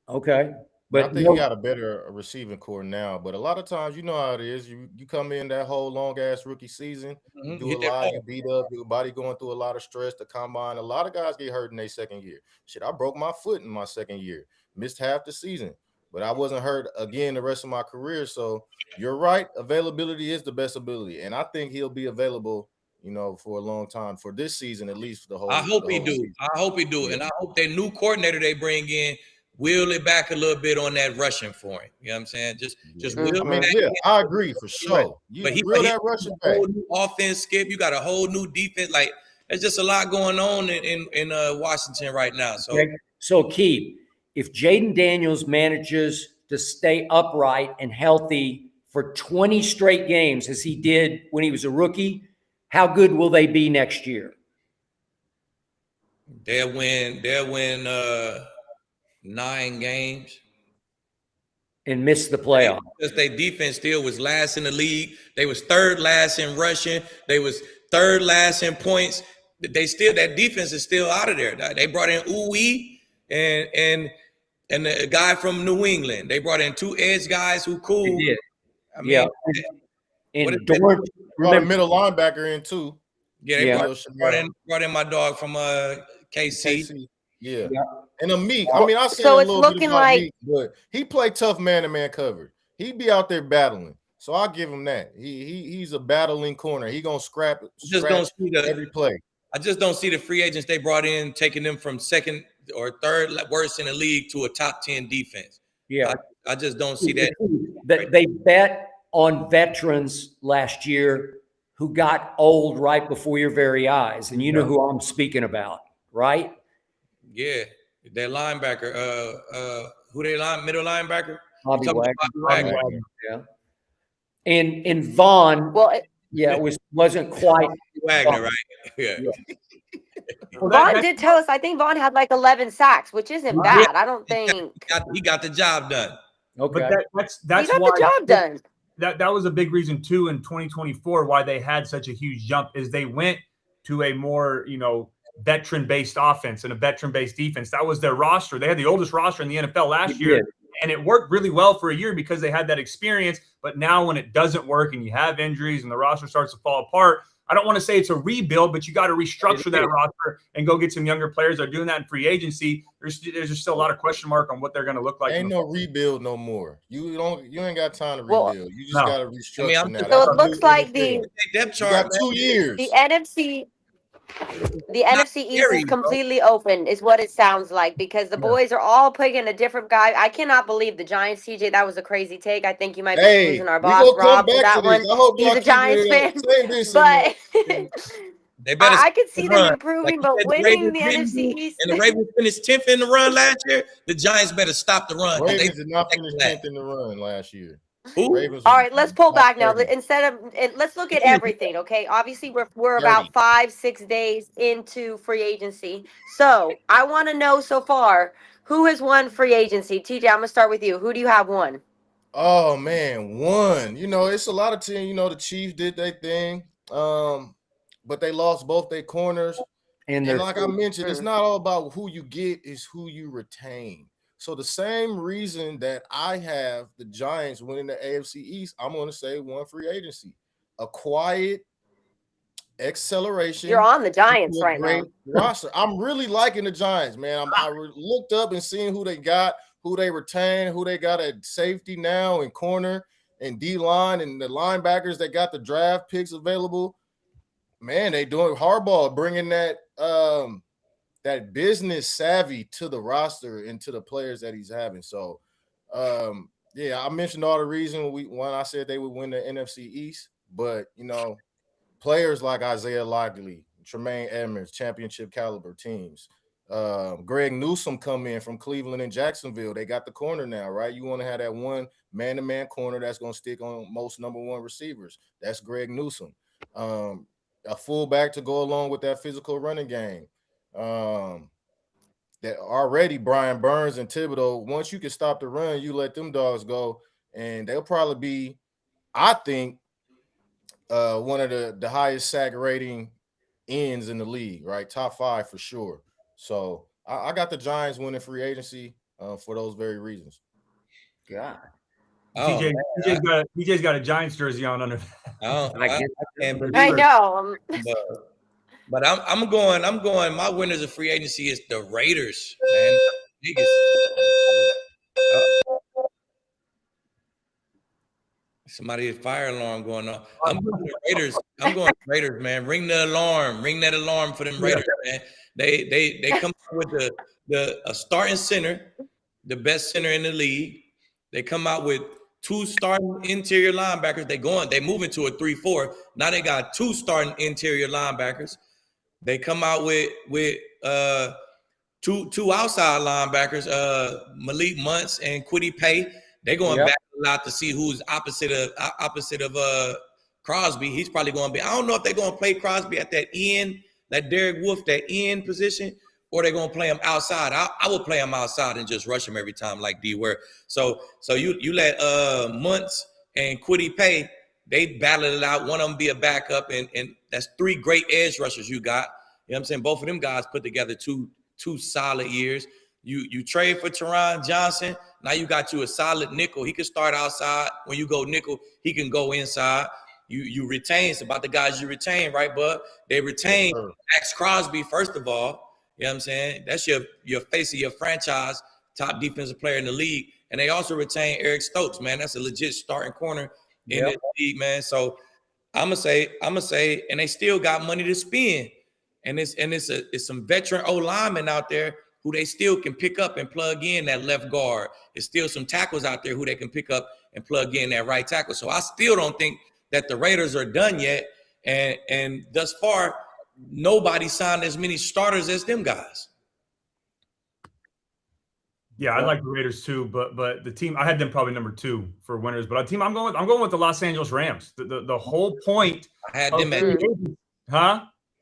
Okay. But I think he got a better receiving core now. But a lot of times, you know how it is. You come in that whole long-ass rookie season, you do a lot, you beat up, your body going through a lot of stress, the combine. A lot of guys get hurt in their second year. Shit, I broke my foot in my second year. Missed half the season. But I wasn't hurt again the rest of my career. So you're right. Availability is the best ability. And I think he'll be available, for a long time, for this season, at least for the whole I hope he do. Season. I hope he do. Yeah. And I hope that new coordinator they bring in wheel it back a little bit on that rushing for him. You know what I'm saying? Just wheel it back. Yeah, I agree for sure. But he that rushing back. Whole new offense, Skip. You got a whole new defense. Like, there's just a lot going on in Washington right now. So Aqib, if Jaden Daniels manages to stay upright and healthy for 20 straight games, as he did when he was a rookie, how good will they be next year? They'll win 9 games. And miss the playoff. Because their defense still was last in the league. They was 3rd last in rushing. They was 3rd last in points. That defense is still out of there. They brought in Uwe and the guy from New England. They brought in 2 edge guys who cool. They did. I mean, And Dorn brought a middle linebacker in too. Yeah, they brought in my dog from KC. Yeah. And Aqib. I mean, I said so a it's little looking bit about like Aqib, but he played tough man-to-man coverage. He be out there battling. So I'll give him that. He's a battling corner. He gonna scrap every play. I just don't see the free agents they brought in taking them from 2nd or 3rd worst in the league to a top 10 defense. Yeah. I just don't see that. They bet on veterans last year who got old right before your very eyes. And you know who I'm speaking about, right? Yeah. Their linebacker. Middle linebacker? Bobby Wagner. Yeah. And Vaughn. Well, it wasn't quite Wagner, right? Yeah. Vaughn did tell us, I think Vaughn had like 11 sacks, which isn't bad. I don't think he got the job done. Okay. But that's he got why the job done. That was a big reason too in 2024 why they had such a huge jump is they went to a more, veteran-based offense and a veteran-based defense. That was their roster. They had the oldest roster in the NFL last year. And it worked really well for a year because they had that experience. But now when it doesn't work and you have injuries and the roster starts to fall apart, I don't want to say it's a rebuild, but you got to restructure that roster and go get some younger players. They're doing that in free agency. There's just still a lot of question mark on what they're going to look like. Ain't no rebuild no more. You ain't got time to rebuild. You just got to restructure now. So it looks like the depth you chart, got 2 years. The NFC East is completely open, is what it sounds like, because the boys are all picking a different guy. I cannot believe the Giants, TJ. That was a crazy take. I think you might be losing our boss, Rob, for that one. He's a Giants fan, but I could see them improving, but winning the NFC East. And the Ravens finished 10th in the run last year. The Giants better stop the run. Ravens did not finish 10th in the run last year. All right, let's pull back now. Let's look at everything. Okay, obviously we're about 5-6 days into free agency. So I want to know so far who has won free agency. TJ, I'm gonna start with you. Who do you have won? Oh man, one. It's a lot of teams. The Chiefs did their thing, but they lost both their corners. And like I mentioned, it's not all about who you get; it's who you retain. So the same reason that I have the Giants winning the AFC East, I'm going to say one free agency, a quiet acceleration. You're on the Giants right now. Roster. I'm really liking the Giants, man. I looked up and seen who they got, who they retained, who they got at safety now and corner and D-line and the linebackers that got the draft picks available. Man, they doing Harbaugh bringing that that business savvy to the roster and to the players that he's having. So, I mentioned all the reason when I said they would win the NFC East, but players like Isaiah Likely, Tremaine Edmonds, championship caliber teams. Greg Newsome come in from Cleveland and Jacksonville. They got the corner now, right? You want to have that one man-to-man corner that's going to stick on most number one receivers. That's Greg Newsome. A fullback to go along with that physical running game. That already Brian Burns and Thibodeau, once you can stop the run, you let them dogs go, and they'll probably be, I think, one of the highest sack rating ends in the league, right? Top 5 for sure. So I got the Giants winning free agency for those very reasons. God. TJ's got a Giants jersey on under. I know. But I'm going. My winners of free agency is the Raiders, man. Somebody's fire alarm going on. I'm going to Raiders. I'm going to Raiders, man. Ring the alarm. Ring that alarm for them Raiders, man. They come out with a starting center, the best center in the league. They come out with 2 starting interior linebackers. They moving to a 3-4. Now they got 2 starting interior linebackers. They come out with two outside linebackers, Malik Muntz and Kwity Paye. They're going back a lot to see who's opposite of Crosby. He's probably going to be. I don't know if they're going to play Crosby at that end, that Derek Wolfe, that end position, or they're going to play him outside. I would play him outside and just rush him every time like D-Ware. So you let Muntz and Kwity Paye, they battle it out. One of them be a backup, and that's 3 great edge rushers you got. You know what I'm saying? Both of them guys put together two solid years. You trade for Teron Johnson. Now you got you a solid nickel. He can start outside. When you go nickel, he can go inside. You retain. It's about the guys you retain, right, bud? They retain Maxx Crosby, first of all. You know what I'm saying? That's your face of your franchise, top defensive player in the league. And they also retain Eric Stokes, man. That's a legit starting corner in the league, man. So I'm gonna say, and they still got money to spend. And it's some veteran O-linemen out there who they still can pick up and plug in that left guard. There's still some tackles out there who they can pick up and plug in that right tackle. So I still don't think that the Raiders are done yet. And thus far, nobody signed as many starters as them guys. Yeah, I like the Raiders too, but the team, I had them probably number 2 for winners. But I'm going with the Los Angeles Rams. The whole point. I had them at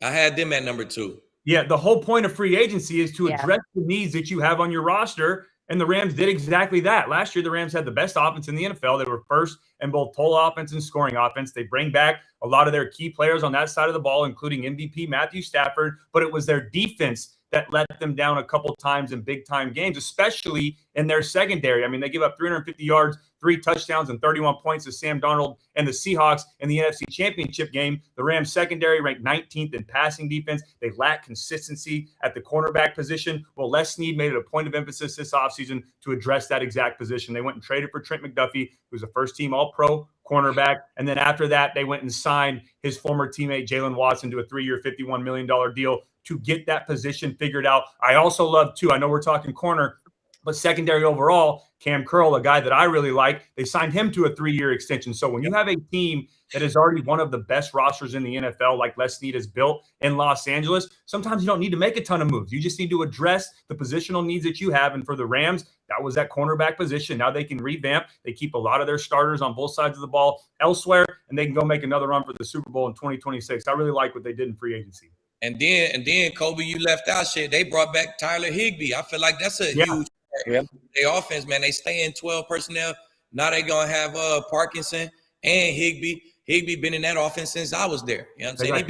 I had them at number 2. Yeah, the whole point of free agency is to address the needs that you have on your roster, and the Rams did exactly that. Last year, the Rams had the best offense in the NFL. They were first in both total offense and scoring offense. They bring back a lot of their key players on that side of the ball, including MVP Matthew Stafford, but it was their defense that let them down a couple times in big-time games, especially in their secondary. I mean, they give up 350 yards, 3 touchdowns, and 31 points to Sam Darnold and the Seahawks in the NFC Championship game. The Rams secondary ranked 19th in passing defense. They lack consistency at the cornerback position. Well, Les Snead made it a point of emphasis this offseason to address that exact position. They went and traded for Trent McDuffie, who's a first-team All-Pro cornerback. And then after that, they went and signed his former teammate Jalen Watson to a 3-year, $51 million deal to get that position figured out. I also love, too, I know we're talking corner, but secondary overall, Cam Curl, a guy that I really like, they signed him to a 3-year extension. So when you have a team that is already one of the best rosters in the NFL, like Les Snead has built in Los Angeles, sometimes you don't need to make a ton of moves. You just need to address the positional needs that you have. And for the Rams, that was that cornerback position. Now they can revamp. They keep a lot of their starters on both sides of the ball elsewhere, and they can go make another run for the Super Bowl in 2026. I really like what they did in free agency. And then Kobe, you left out shit. They brought back Tyler Higbee. I feel like that's a huge their offense, man. They stay in 12 personnel. Now they're gonna have Parkinson and Higbee. Higbee been in that offense since I was there. You know what I'm saying?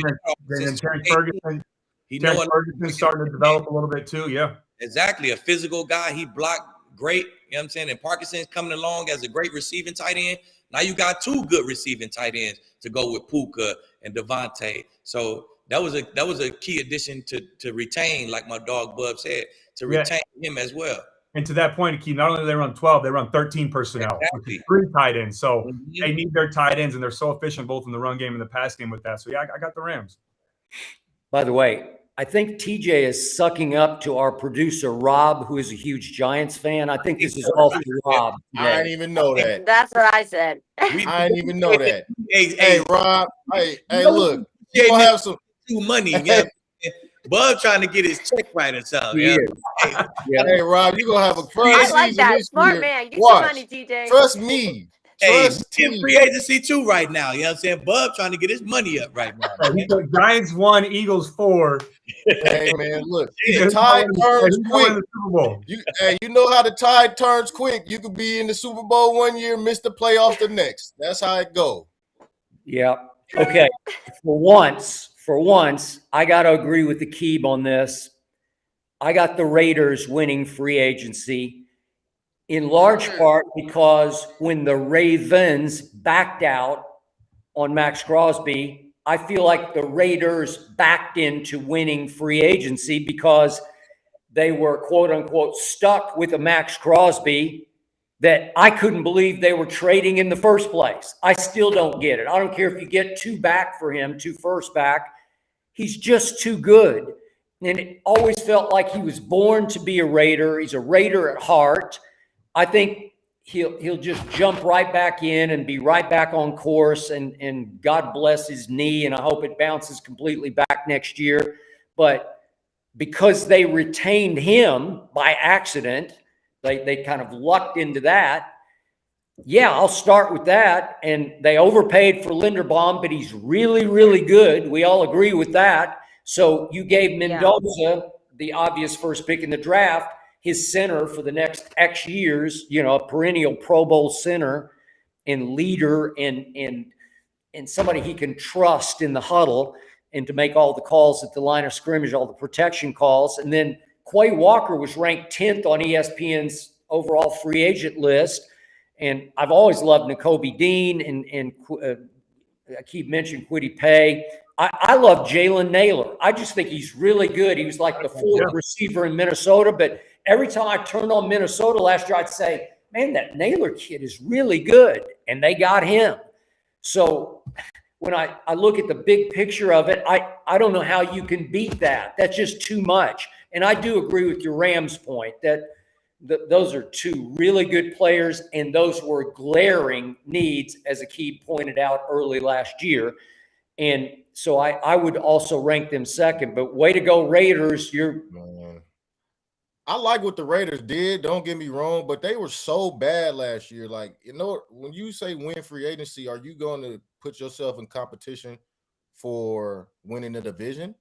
Terrence Ferguson. Ferguson's starting to develop a little bit too. Yeah. Exactly. A physical guy. He blocked great. You know what I'm saying? And Parkinson's coming along as a great receiving tight end. Now you got 2 good receiving tight ends to go with Puka and Devontae. So that was a key addition to retain, like my dog Bub said, to retain him as well. And to that point, Aqib, not only do they run 12, they run 13 personnel, exactly. 3 tight ends. So they need their tight ends, and they're so efficient both in the run game and the pass game with that. So, yeah, I got the Rams. By the way, I think TJ is sucking up to our producer, Rob, who is a huge Giants fan. I think this is all for Rob. I didn't even know that. That's what I said. I didn't even know that. Hey, Rob. Hey, look. You gonna have some money, yeah. Bub trying to get his check right or something. Yeah. Hey, Rob, you gonna have a fun season. I like that. Smart year. man. Get your money, TJ. Trust me. In free agency too right now. You know what I'm saying? Bub trying to get his money up right now. Giants 1, Eagles 4. Hey, man, look. The tide turns quick. You know how the tide turns quick. You could be in the Super Bowl one year, miss the playoffs the next. That's how it goes. Yeah. Okay. For once, I got to agree with Aqib on this. I got the Raiders winning free agency in large part because when the Ravens backed out on Maxx Crosby, I feel like the Raiders backed into winning free agency because they were, quote unquote, stuck with a Maxx Crosby that I couldn't believe they were trading in the first place. I still don't get it. I don't care if you get 2 back for him, 2 first back. He's just too good. And it always felt like he was born to be a Raider. He's a Raider at heart. I think he'll just jump right back in and be right back on course, and God bless his knee, and I hope it bounces completely back next year. But because they retained him by accident, they kind of lucked into that. Yeah, I'll start with that. And they overpaid for Linderbaum, but he's really, really good. We all agree with that. So you gave Mendoza, the obvious first pick in the draft, his center for the next X years, a perennial Pro Bowl center and leader and somebody he can trust in the huddle and to make all the calls at the line of scrimmage, all the protection calls. And then Quay Walker was ranked 10th on ESPN's overall free agent list. And I've always loved Nakobe Dean and Aqib mentioned Kwity Paye. I love Jalen Naylor. I just think he's really good. He was like the fourth receiver in Minnesota, but every time I turned on Minnesota last year, I'd say, man, that Naylor kid is really good. And they got him. So when I look at the big picture of it, I don't know how you can beat that. That's just too much. And I do agree with your Rams point that those are 2 really good players, and those were glaring needs, as Aqib pointed out early last year. And so I would also rank them second. But way to go, Raiders. I like what the Raiders did. Don't get me wrong, but they were so bad last year. Like, when you say win free agency, are you going to put yourself in competition for winning the division?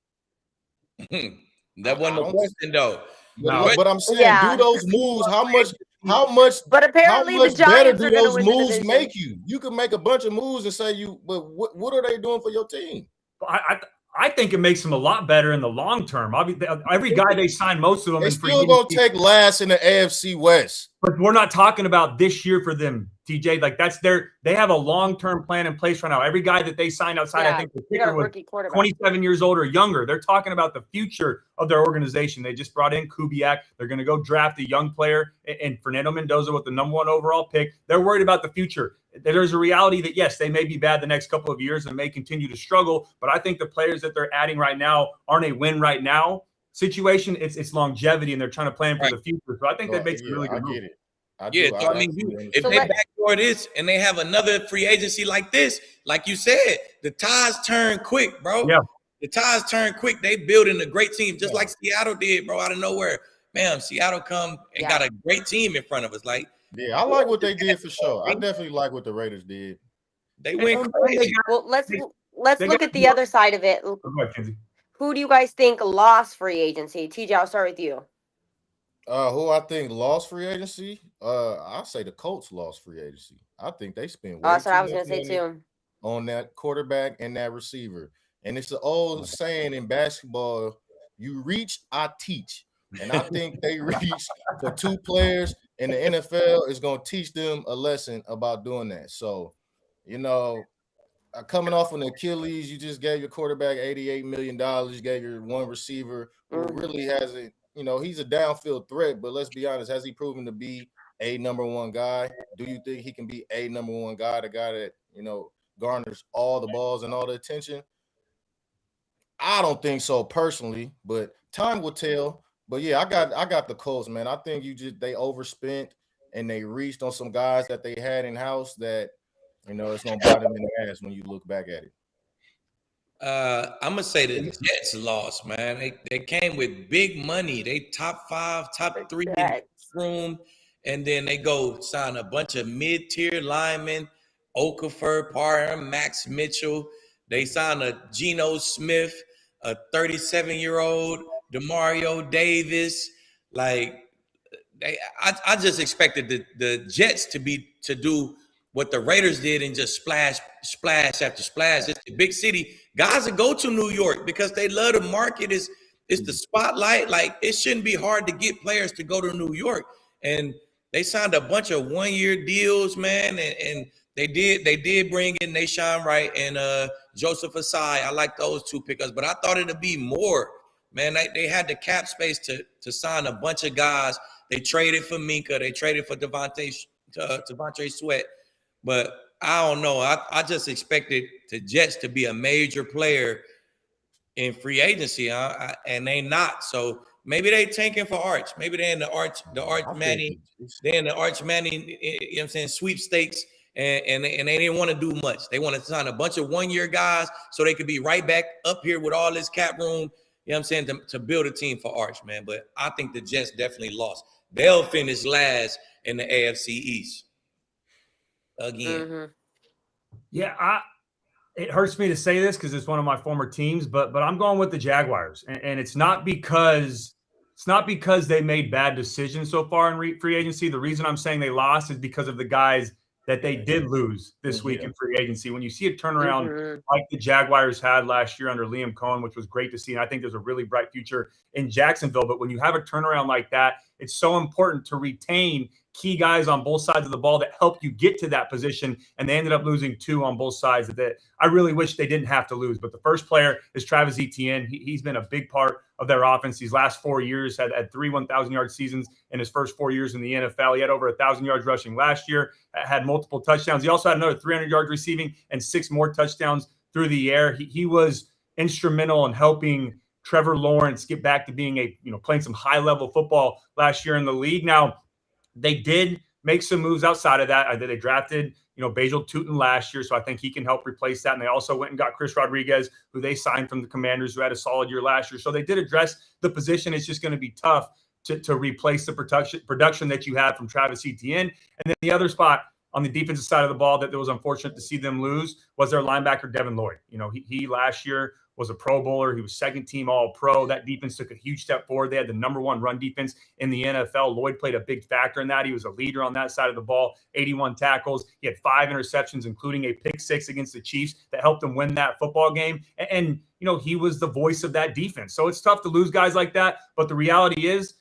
That wasn't the question, though. But I'm saying, do those moves. how much But apparently the better Giants do are going to those win the moves division. make you? You can make a bunch of moves and say but what are they doing for your team? I think it makes them a lot better in the long term. Every guy they sign, most of them, They still gonna take last in the AFC West. But we're not talking about this year for them, TJ. Like they have a long-term plan in place right now. Every guy that they signed outside, I think the kicker was 27 years old or younger. They're talking about the future of their organization. They just brought in Kubiak. They're going to go draft a young player and Fernando Mendoza with the #1 overall pick. They're worried about the future. There's a reality that, yes, they may be bad the next couple of years and may continue to struggle, but I think the players that they're adding right now aren't a win right now situation. It's longevity, and they're trying to plan for the future. So I think that makes a really good move. I mean, if they backdoor this and they have another free agency like this, like you said, the ties turn quick, bro. Yeah. The ties turn quick. They building a great team, just like Seattle did, bro, out of nowhere. Man, Seattle come and got a great team in front of us. Like, I like what they did for sure. I definitely like what the Raiders did. They went crazy. Well, let's look at the other side of it. Go ahead, Kinsey. Who do you guys think lost free agency? TJ, I'll start with you. Who I think lost free agency? I'll say the Colts lost free agency. I think they spent That's what I was going to say too. On that quarterback and that receiver. And it's the old saying in basketball, you reach, I teach. And I think they reached for 2 players, and the NFL is going to teach them a lesson about doing that. So, coming off an Achilles, you just gave your quarterback $88 million. You gave your one receiver who really hasn't, he's a downfield threat, but let's be honest, has he proven to be a #1 guy? Do you think he can be a #1 guy, the guy that, garners all the balls and all the attention? I don't think so personally, but time will tell. But yeah, I got the Colts, man. I think they overspent and they reached on some guys that they had in house that it's gonna bite them in the ass when you look back at it. I'm gonna say the Jets lost, man. They came with big money. They top 5, top 3 in the room, and then they go sign a bunch of mid-tier linemen, Okafor, Parham, Max Mitchell. They signed a Geno Smith, a 37-year-old Demario Davis. Like, I just expected the Jets to do what the Raiders did and just splash after splash. It's the big city. Guys that go to New York because they love the market. It's the spotlight. Like, it shouldn't be hard to get players to go to New York. And they signed a bunch of 1-year deals, man. And they did bring in Nashawn Wright and Joseph Asai. I like those 2 pickups, but I thought it'd be more. Man, they had the cap space to sign a bunch of guys. They traded for Minka. They traded for Devontae Sweat. But I don't know. I just expected the Jets to be a major player in free agency, and they not. So maybe they tanking for Arch. Maybe they're in the Arch Manning. They're in the Arch Manning, sweepstakes, and they didn't want to do much. They want to sign a bunch of 1-year guys so they could be right back up here with all this cap room. To build a team for Arch, man. But I think the Jets definitely lost. They'll finish last in the AFC East again. Mm-hmm. Yeah, it hurts me to say this because it's one of my former teams, but I'm going with the Jaguars, and it's not because they made bad decisions so far in free agency. The reason I'm saying they lost is because of the guys that they did lose this week in free agency. When you see a turnaround like the Jaguars had last year under Liam Cohen, which was great to see, and I think there's a really bright future in Jacksonville, but when you have a turnaround like that, it's so important to retain key guys on both sides of the ball that help you get to that position, and they ended up losing 2 on both sides of it. I really wish they didn't have to lose, but the first player is Travis Etienne. He's been a big part of their offense these last 4 years, had 3 1,000-yard seasons in his first 4 years in the NFL. He had over 1,000 yards rushing last year, had multiple touchdowns. He also had another 300 yards receiving and 6 more touchdowns through the air. He was instrumental in helping Trevor Lawrence get back to being playing some high-level football last year in the league. Now, they did make some moves outside of that. They drafted, Basil Tootin last year, so I think he can help replace that. And they also went and got Chris Rodriguez, who they signed from the Commanders, who had a solid year last year. So they did address the position. It's just going to be tough to replace the production that you had from Travis Etienne. And then the other spot on the defensive side of the ball that was unfortunate to see them lose was their linebacker, Devin Lloyd. He last year was a Pro Bowler. He was second team All-Pro. That defense took a huge step forward. They had the #1 run defense in the NFL. Lloyd played a big factor in that. He was a leader on that side of the ball, 81 tackles. He had 5 interceptions, including a pick 6 against the Chiefs that helped him win that football game. And he was the voice of that defense. So it's tough to lose guys like that. But the reality is,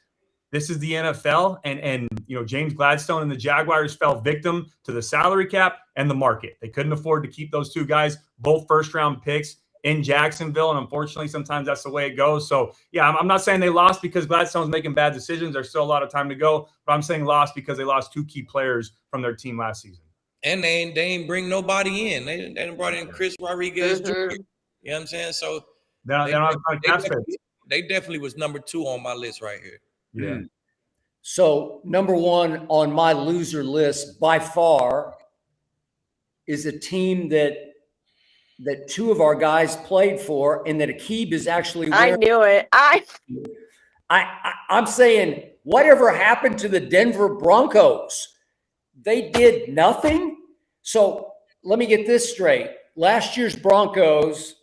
this is the NFL, and James Gladstone and the Jaguars fell victim to the salary cap and the market. They couldn't afford to keep those 2 guys, both first-round picks in Jacksonville, and unfortunately, sometimes that's the way it goes. So, yeah, I'm not saying they lost because Gladstone's making bad decisions. There's still a lot of time to go, but I'm saying lost because they lost 2 key players from their team last season. And they ain't bring nobody in. They didn't brought in Chris Rodriguez Jr. You know what I'm saying? So they definitely was number 2 on my list right here. Yeah. So #1 on my loser list by far is a team that 2 of our guys played for, and that Aqib is actually wearing. I knew it. I'm saying, whatever happened to the Denver Broncos? They did nothing. So let me get this straight. Last year's Broncos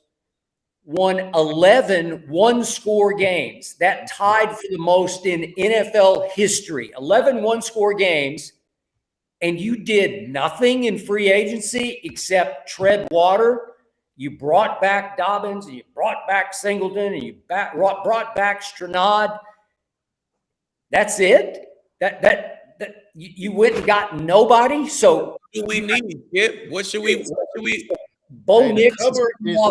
won 11 one-score games. That tied for the most in NFL history. 11 one-score games, and you did nothing in free agency except tread water. You brought back Dobbins, and you brought back Singleton, and you brought back Stranad. That's it? That you went and got nobody? So what do we need, Skip? What should we Bo Nix is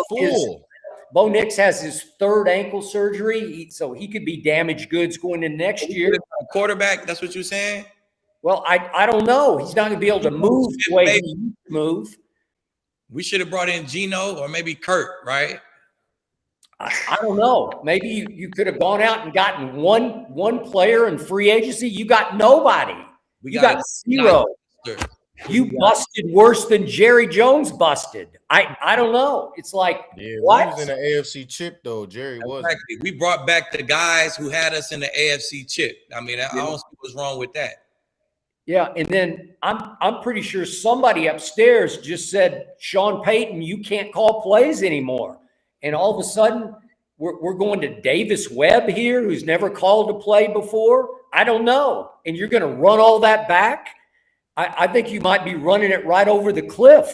full. Bo Nix has his 3rd ankle surgery, so he could be damaged goods going into next year. Quarterback, that's what you're saying? Well, I don't know. He's not going to be able to move the way he used to move. We should have brought in Geno or maybe Kurt, right? I don't know. Maybe you could have gone out and gotten one player in free agency. You got nobody. You got 0. You busted worse than Jerry Jones busted. I don't know. It's like, what? He was in the AFC chip, though. Jerry was. Exactly. We brought back the guys who had us in the AFC chip. I mean, I don't see what's wrong with that. Yeah, and then I'm pretty sure somebody upstairs just said, Sean Payton, you can't call plays anymore. And all of a sudden, we're going to Davis Webb here, who's never called a play before. I don't know. And you're going to run all that back? I think you might be running it right over the cliff.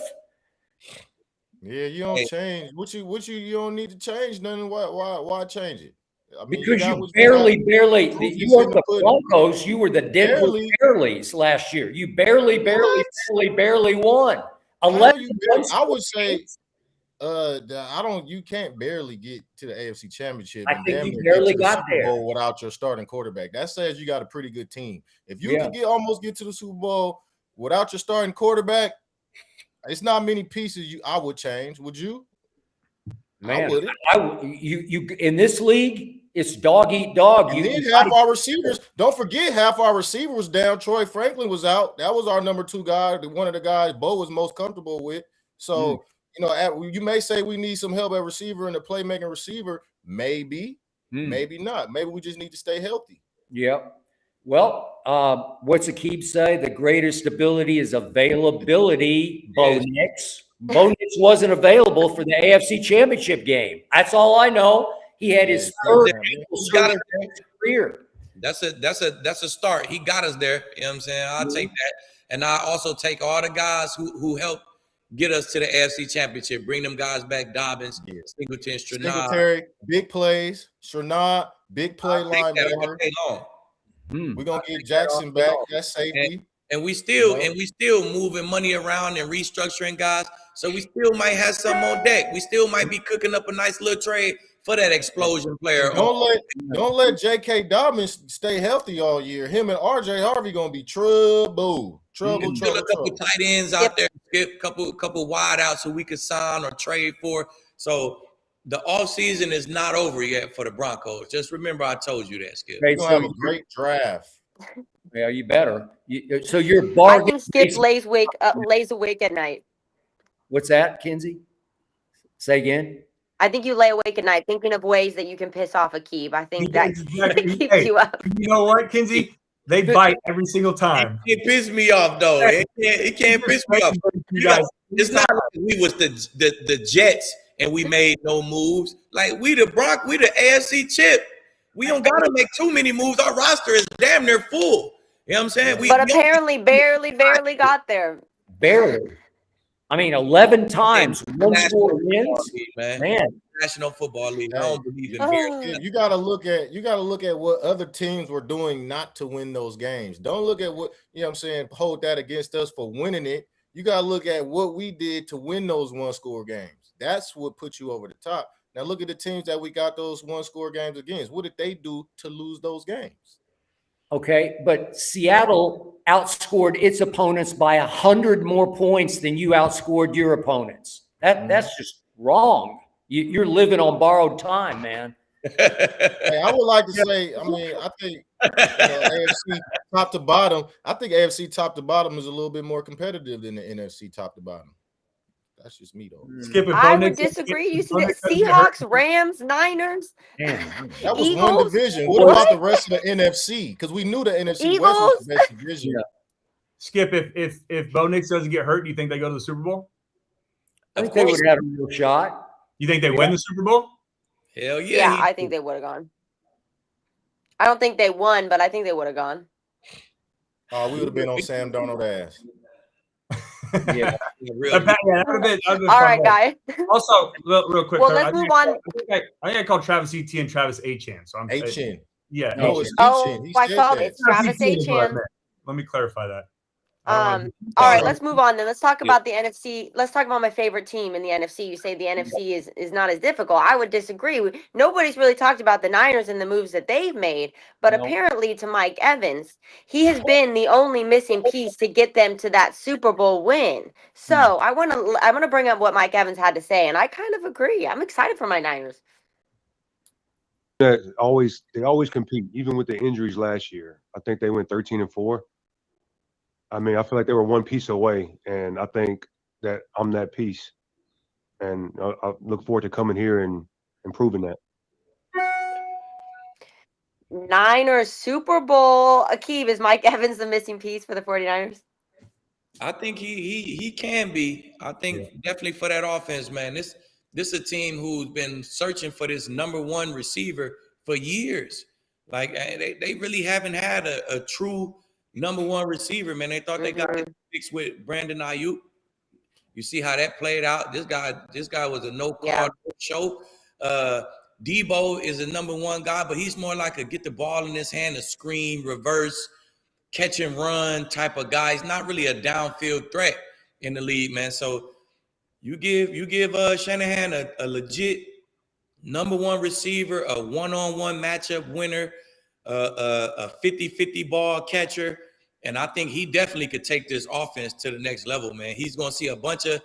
Yeah, you don't change. What you don't need to change nothing. Why change it? I mean, because you barely. You weren't the Broncos. You were the Denver Bareleys last year. You barely won. 11. I would say, you can't barely get to the AFC Championship. I think you barely got there Bowl without your starting quarterback. That says you got a pretty good team. If you can almost get to the Super Bowl without your starting quarterback, it's not many pieces I would change. Would you? Man, I would. You in this league, it's dog eat dog. You need half our receivers. Don't forget, half our receivers was down. Troy Franklin was out. That was our number 2 guy. One of the guys Bo was most comfortable with. So, you may say we need some help at receiver and a playmaking receiver. Maybe, maybe not. Maybe we just need to stay healthy. Yep. Well, what's Aqib say? The greatest ability is availability. Bo Nix. Bo Nix wasn't available for the AFC Championship game. That's all I know. He had his 3rd ankle surgery in his career. That's a start. He got us there. You know what I'm saying? I'll take that. And I also take all the guys who helped get us to the AFC Championship. Bring them guys back. Dobbins, Singleton, Singletary, big plays. Stranad, big play linebacker. We're gonna get Jackson back. That's safety. And we still moving money around and restructuring guys. So we still might have some on deck. We still might be cooking up a nice little trade for that explosion player. Don't let J.K. Dobbins stay healthy all year. Him and R.J. Harvey gonna be trouble. Still a couple tight ends out there. Skip couple wide outs who we could sign or trade for. So the offseason is not over yet for the Broncos. Just remember, I told you that, Skip. We're gonna have a great draft. Yeah, you better. So you're bargaining. I think Skip lays awake at night. What's that, Kinsey? Say again. I think you lay awake at night thinking of ways that you can piss off Aqib. I think that keeps you up. You know what, Kinsey? They bite every single time. It pissed me off, though. It can't piss me off. It's not like we was the Jets and we made no moves. Like we the AFC chip. We don't gotta make too many moves. Our roster is damn near full. You know what I'm saying? But apparently barely got there. Barely. I mean, 11 times, one score wins. Man. National Football League. I don't believe in barely. You gotta look at what other teams were doing not to win those games. Don't look at what hold that against us for winning it. You gotta look at what we did to win those one-score games. That's what put you over the top. Now look at the teams that we got those one-score games against. What did they do to lose those games? Okay, but Seattle outscored its opponents by 100 more points than you outscored your opponents. That's just wrong. You're living on borrowed time, man. Hey, I would like to say, I think AFC top to bottom. I think AFC top to bottom is a little bit more competitive than the NFC top to bottom. That's just me, though. I would disagree. You see the Seahawks, Rams, Niners. That was Eagles? one division. What about the rest of the NFC? Because we knew the NFC West was the best division. Yeah. Skip, if Bo Nix doesn't get hurt, do you think they go to the Super Bowl? I think they would have had a real shot. You think they win the Super Bowl? Hell yeah. Yeah, I think they would have gone. I don't think they won, but I think they would have gone. Oh, we would have been on Sam Darnold's ass. Yeah. All right, guys. Also, real quick. Well, let's move on. I think I called Travis Etienne Travis Achan. So I'm Achan. Yeah. No, it's by fault, it's Travis Achan. Let me clarify that. All right, let's move on then. Let's talk about the NFC. Let's talk about my favorite team in the NFC. You say the NFC is not as difficult. I would disagree. Nobody's really talked about the Niners and the moves that they've made, but apparently to Mike Evans, he has been the only missing piece to get them to that Super Bowl win. So I want to bring up what Mike Evans had to say, and I kind of agree. I'm excited for my Niners. They always compete, even with the injuries last year. I think they went 13-4. I mean, I feel like they were one piece away, and I think that I'm that piece. And I look forward to coming here and improving that. Niners Super Bowl. Aqib, is Mike Evans the missing piece for the 49ers? I think he can be. I think definitely for that offense, man. This is a team who's been searching for this number one receiver for years. Like they really haven't had a true number one receiver, man. They thought they got it fixed with Brandon Ayuk. You see how that played out. This guy was a no call show. Debo is a number one guy, but he's more like a get the ball in his hand, a screen, reverse, catch and run type of guy. He's not really a downfield threat in the league, man. So you give Shanahan a legit number one receiver, a one-on-one matchup winner, a 50-50 ball catcher, and I think he definitely could take this offense to the next level, man. He's going to see a bunch of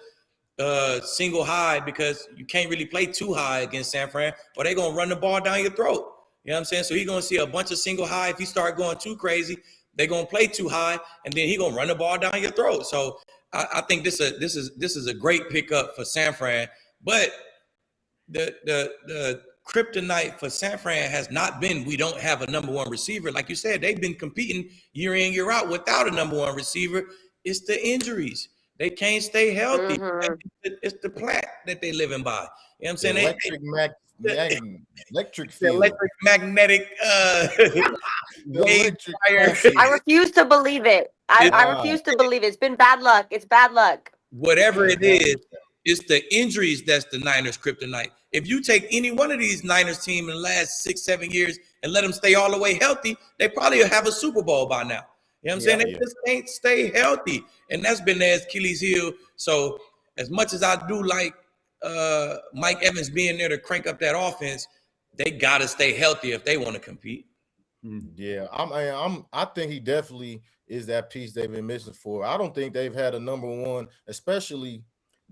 single high because you can't really play too high against San Fran, or they're going to run the ball down your throat. You know what I'm saying? So he's going to see a bunch of single high. If you start going too crazy, they're going to play too high, and then he's going to run the ball down your throat. So I think this is a great pickup for San Fran, but the kryptonite for San Fran has not been we don't have a number one receiver. Like you said, they've been competing year in, year out without a number one receiver. It's the injuries. They can't stay healthy. It's the plant that they living by. You know what I'm saying? Electric field. Electric magnetic I refuse to believe it. I refuse to believe it. It's been bad luck. It's bad luck. Whatever it is, it's the injuries that's the Niners kryptonite. If you take any one of these Niners team in the last 6-7 years and let them stay all the way healthy, they probably have a Super Bowl by now. You know what I'm saying? They just can't stay healthy. And that's been their Achilles heel. So as much as I do like Mike Evans being there to crank up that offense, they got to stay healthy if they want to compete. Yeah, I think he definitely is that piece they've been missing for. I don't think they've had a number one, especially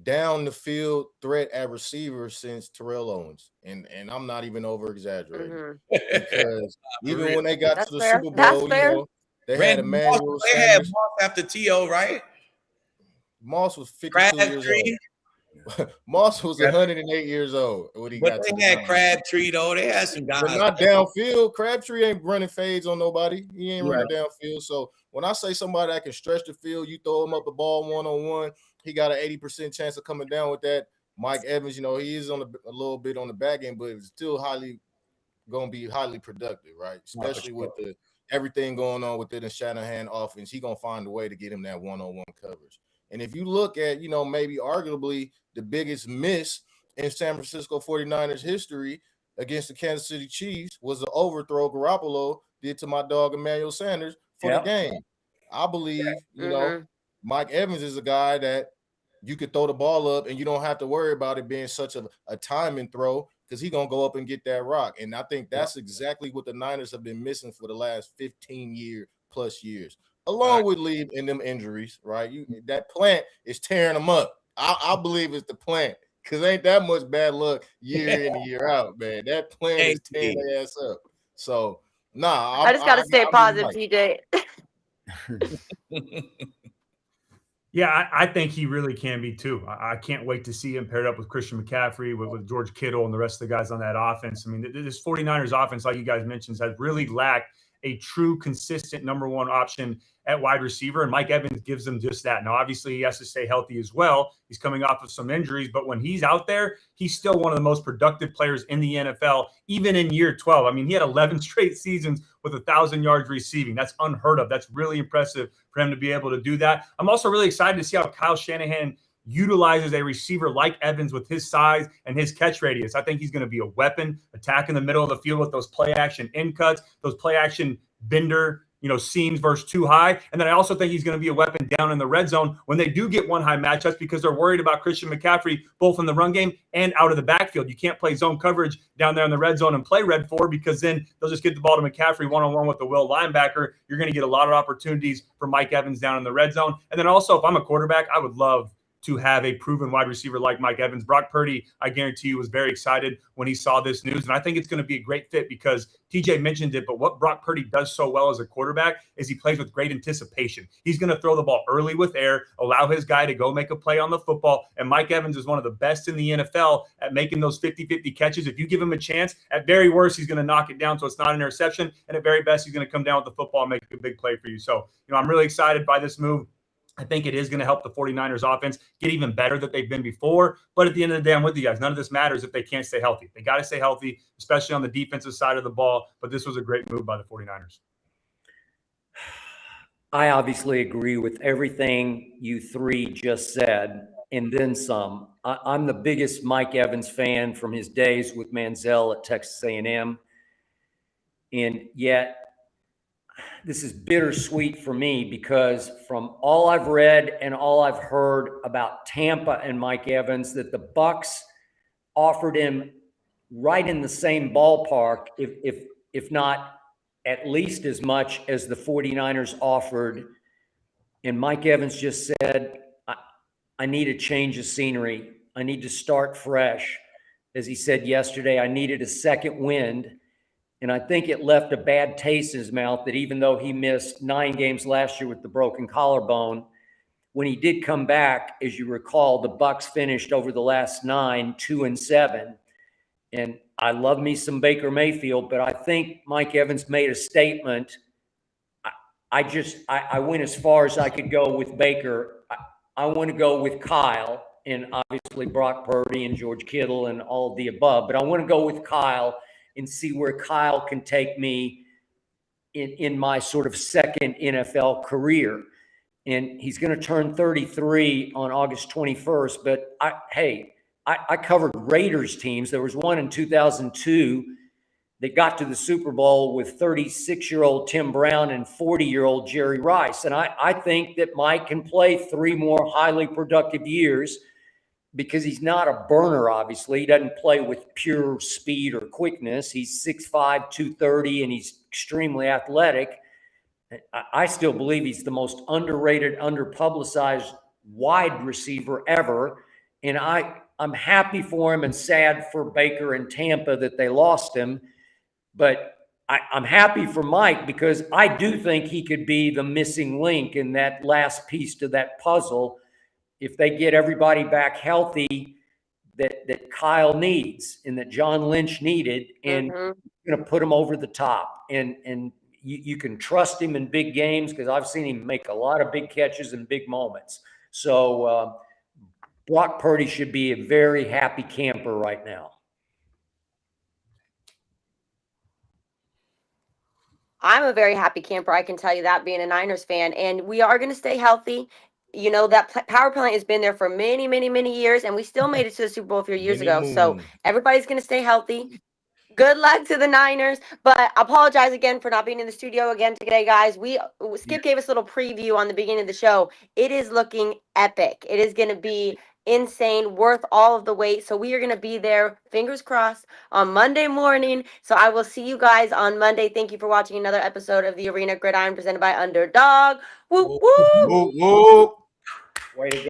down the field threat at receiver since Terrell Owens. And I'm not even over exaggerating because even when they got to the Super Bowl, you know, they had Emmanuel. They had Moss after T.O., right? Moss was 52 years old. Moss was 108 years old when he got to they had Crabtree, though. They had some guys. But not downfield. Crabtree ain't running fades on nobody. He ain't running downfield. So when I say somebody that can stretch the field, you throw him up the ball one-on-one, he got an 80% chance of coming down with that. Mike Evans, he is on a little bit on the back end, but it's still going to be highly productive, right? Especially with everything going on within the Shanahan offense. He's going to find a way to get him that one-on-one coverage. And if you look at, maybe arguably the biggest miss in San Francisco 49ers history against the Kansas City Chiefs was the overthrow Garoppolo did to my dog Emmanuel Sanders for the game. I believe, Mike Evans is a guy that you could throw the ball up and you don't have to worry about it being such a timing throw because he's going to go up and get that rock. And I think that's exactly what the Niners have been missing for the last 15 plus years, along with leave in them injuries, right? That plant is tearing them up. I believe it's the plant because ain't that much bad luck year in and year out, man. That plant is tearing their ass up. So, I just got to stay positive, TJ. Yeah, I think he really can be too. I can't wait to see him paired up with Christian McCaffrey, with George Kittle and the rest of the guys on that offense. I mean, this 49ers offense, like you guys mentioned, has really lacked a true consistent number one option at wide receiver. And Mike Evans gives them just that. Now, obviously, he has to stay healthy as well. He's coming off of some injuries, but when he's out there, he's still one of the most productive players in the NFL, even in year 12. I mean, he had 11 straight seasons with 1,000 yards receiving. That's unheard of. That's really impressive for him to be able to do that. I'm also really excited to see how Kyle Shanahan utilizes a receiver like Evans with his size and his catch radius. I think he's going to be a weapon, attack in the middle of the field with those play action in cuts, those play action bender, seams versus too high. And then I also think he's going to be a weapon down in the red zone when they do get one high matchups because they're worried about Christian McCaffrey, both in the run game and out of the backfield. You can't play zone coverage down there in the red zone and play red 4 because then they'll just get the ball to McCaffrey one-on-one with the will linebacker. You're going to get a lot of opportunities for Mike Evans down in the red zone. And then also, if I'm a quarterback, I would love to have a proven wide receiver like Mike Evans. Brock Purdy, I guarantee you, was very excited when he saw this news. And I think it's going to be a great fit because TJ mentioned it, but what Brock Purdy does so well as a quarterback is he plays with great anticipation. He's going to throw the ball early with air, allow his guy to go make a play on the football. And Mike Evans is one of the best in the NFL at making those 50-50 catches. If you give him a chance, at very worst, he's going to knock it down so it's not an interception. And at very best, he's going to come down with the football and make a big play for you. So, I'm really excited by this move. I think it is going to help the 49ers offense get even better than they've been before. But at the end of the day, I'm with you guys. None of this matters if they can't stay healthy. They got to stay healthy, especially on the defensive side of the ball. But this was a great move by the 49ers. I obviously agree with everything you three just said, and then some. I'm the biggest Mike Evans fan from his days with Manziel at Texas A&M. And yet, this is bittersweet for me because from all I've read and all I've heard about Tampa and Mike Evans, that the Bucs offered him right in the same ballpark, if not at least as much as the 49ers offered. And Mike Evans just said, I need a change of scenery. I need to start fresh. As he said yesterday, I needed a second wind. And I think it left a bad taste in his mouth that even though he missed 9 games last year with the broken collarbone, when he did come back, as you recall, the Bucs finished over the last 9, 2-7. And I love me some Baker Mayfield, but I think Mike Evans made a statement. I went as far as I could go with Baker. I want to go with Kyle and obviously Brock Purdy and George Kittle and all of the above, but I want to go with Kyle and see where Kyle can take me in my sort of second NFL career. And he's going to turn 33 on August 21st. But I covered Raiders teams. There was one in 2002 that got to the Super Bowl with 36-year-old Tim Brown and 40-year-old Jerry Rice. And I think that Mike can play 3 more highly productive years because he's not a burner, obviously. He doesn't play with pure speed or quickness. He's 6'5", 230, and he's extremely athletic. I still believe he's the most underrated, underpublicized wide receiver ever. And I'm happy for him and sad for Baker and Tampa that they lost him. But I'm happy for Mike because I do think he could be the missing link in that last piece to that puzzle if they get everybody back healthy that Kyle needs and that John Lynch needed, and going to put him over the top. And you can trust him in big games because I've seen him make a lot of big catches in big moments. So Brock Purdy should be a very happy camper right now. I'm a very happy camper. I can tell you that, being a Niners fan. And we are going to stay healthy. You know, that power plant has been there for many, many, many years, and we still made it to the Super Bowl a few years ago. So everybody's going to stay healthy. Good luck to the Niners, but I apologize again for not being in the studio again today, guys. Skip gave us a little preview on the beginning of the show. It is looking epic. It is going to be insane, worth all of the wait. So we are going to be there, fingers crossed, on Monday morning. So I will see you guys on Monday. Thank you for watching another episode of the Arena Gridiron presented by Underdog. Woo, woo! Whoop, whoop. Way to go.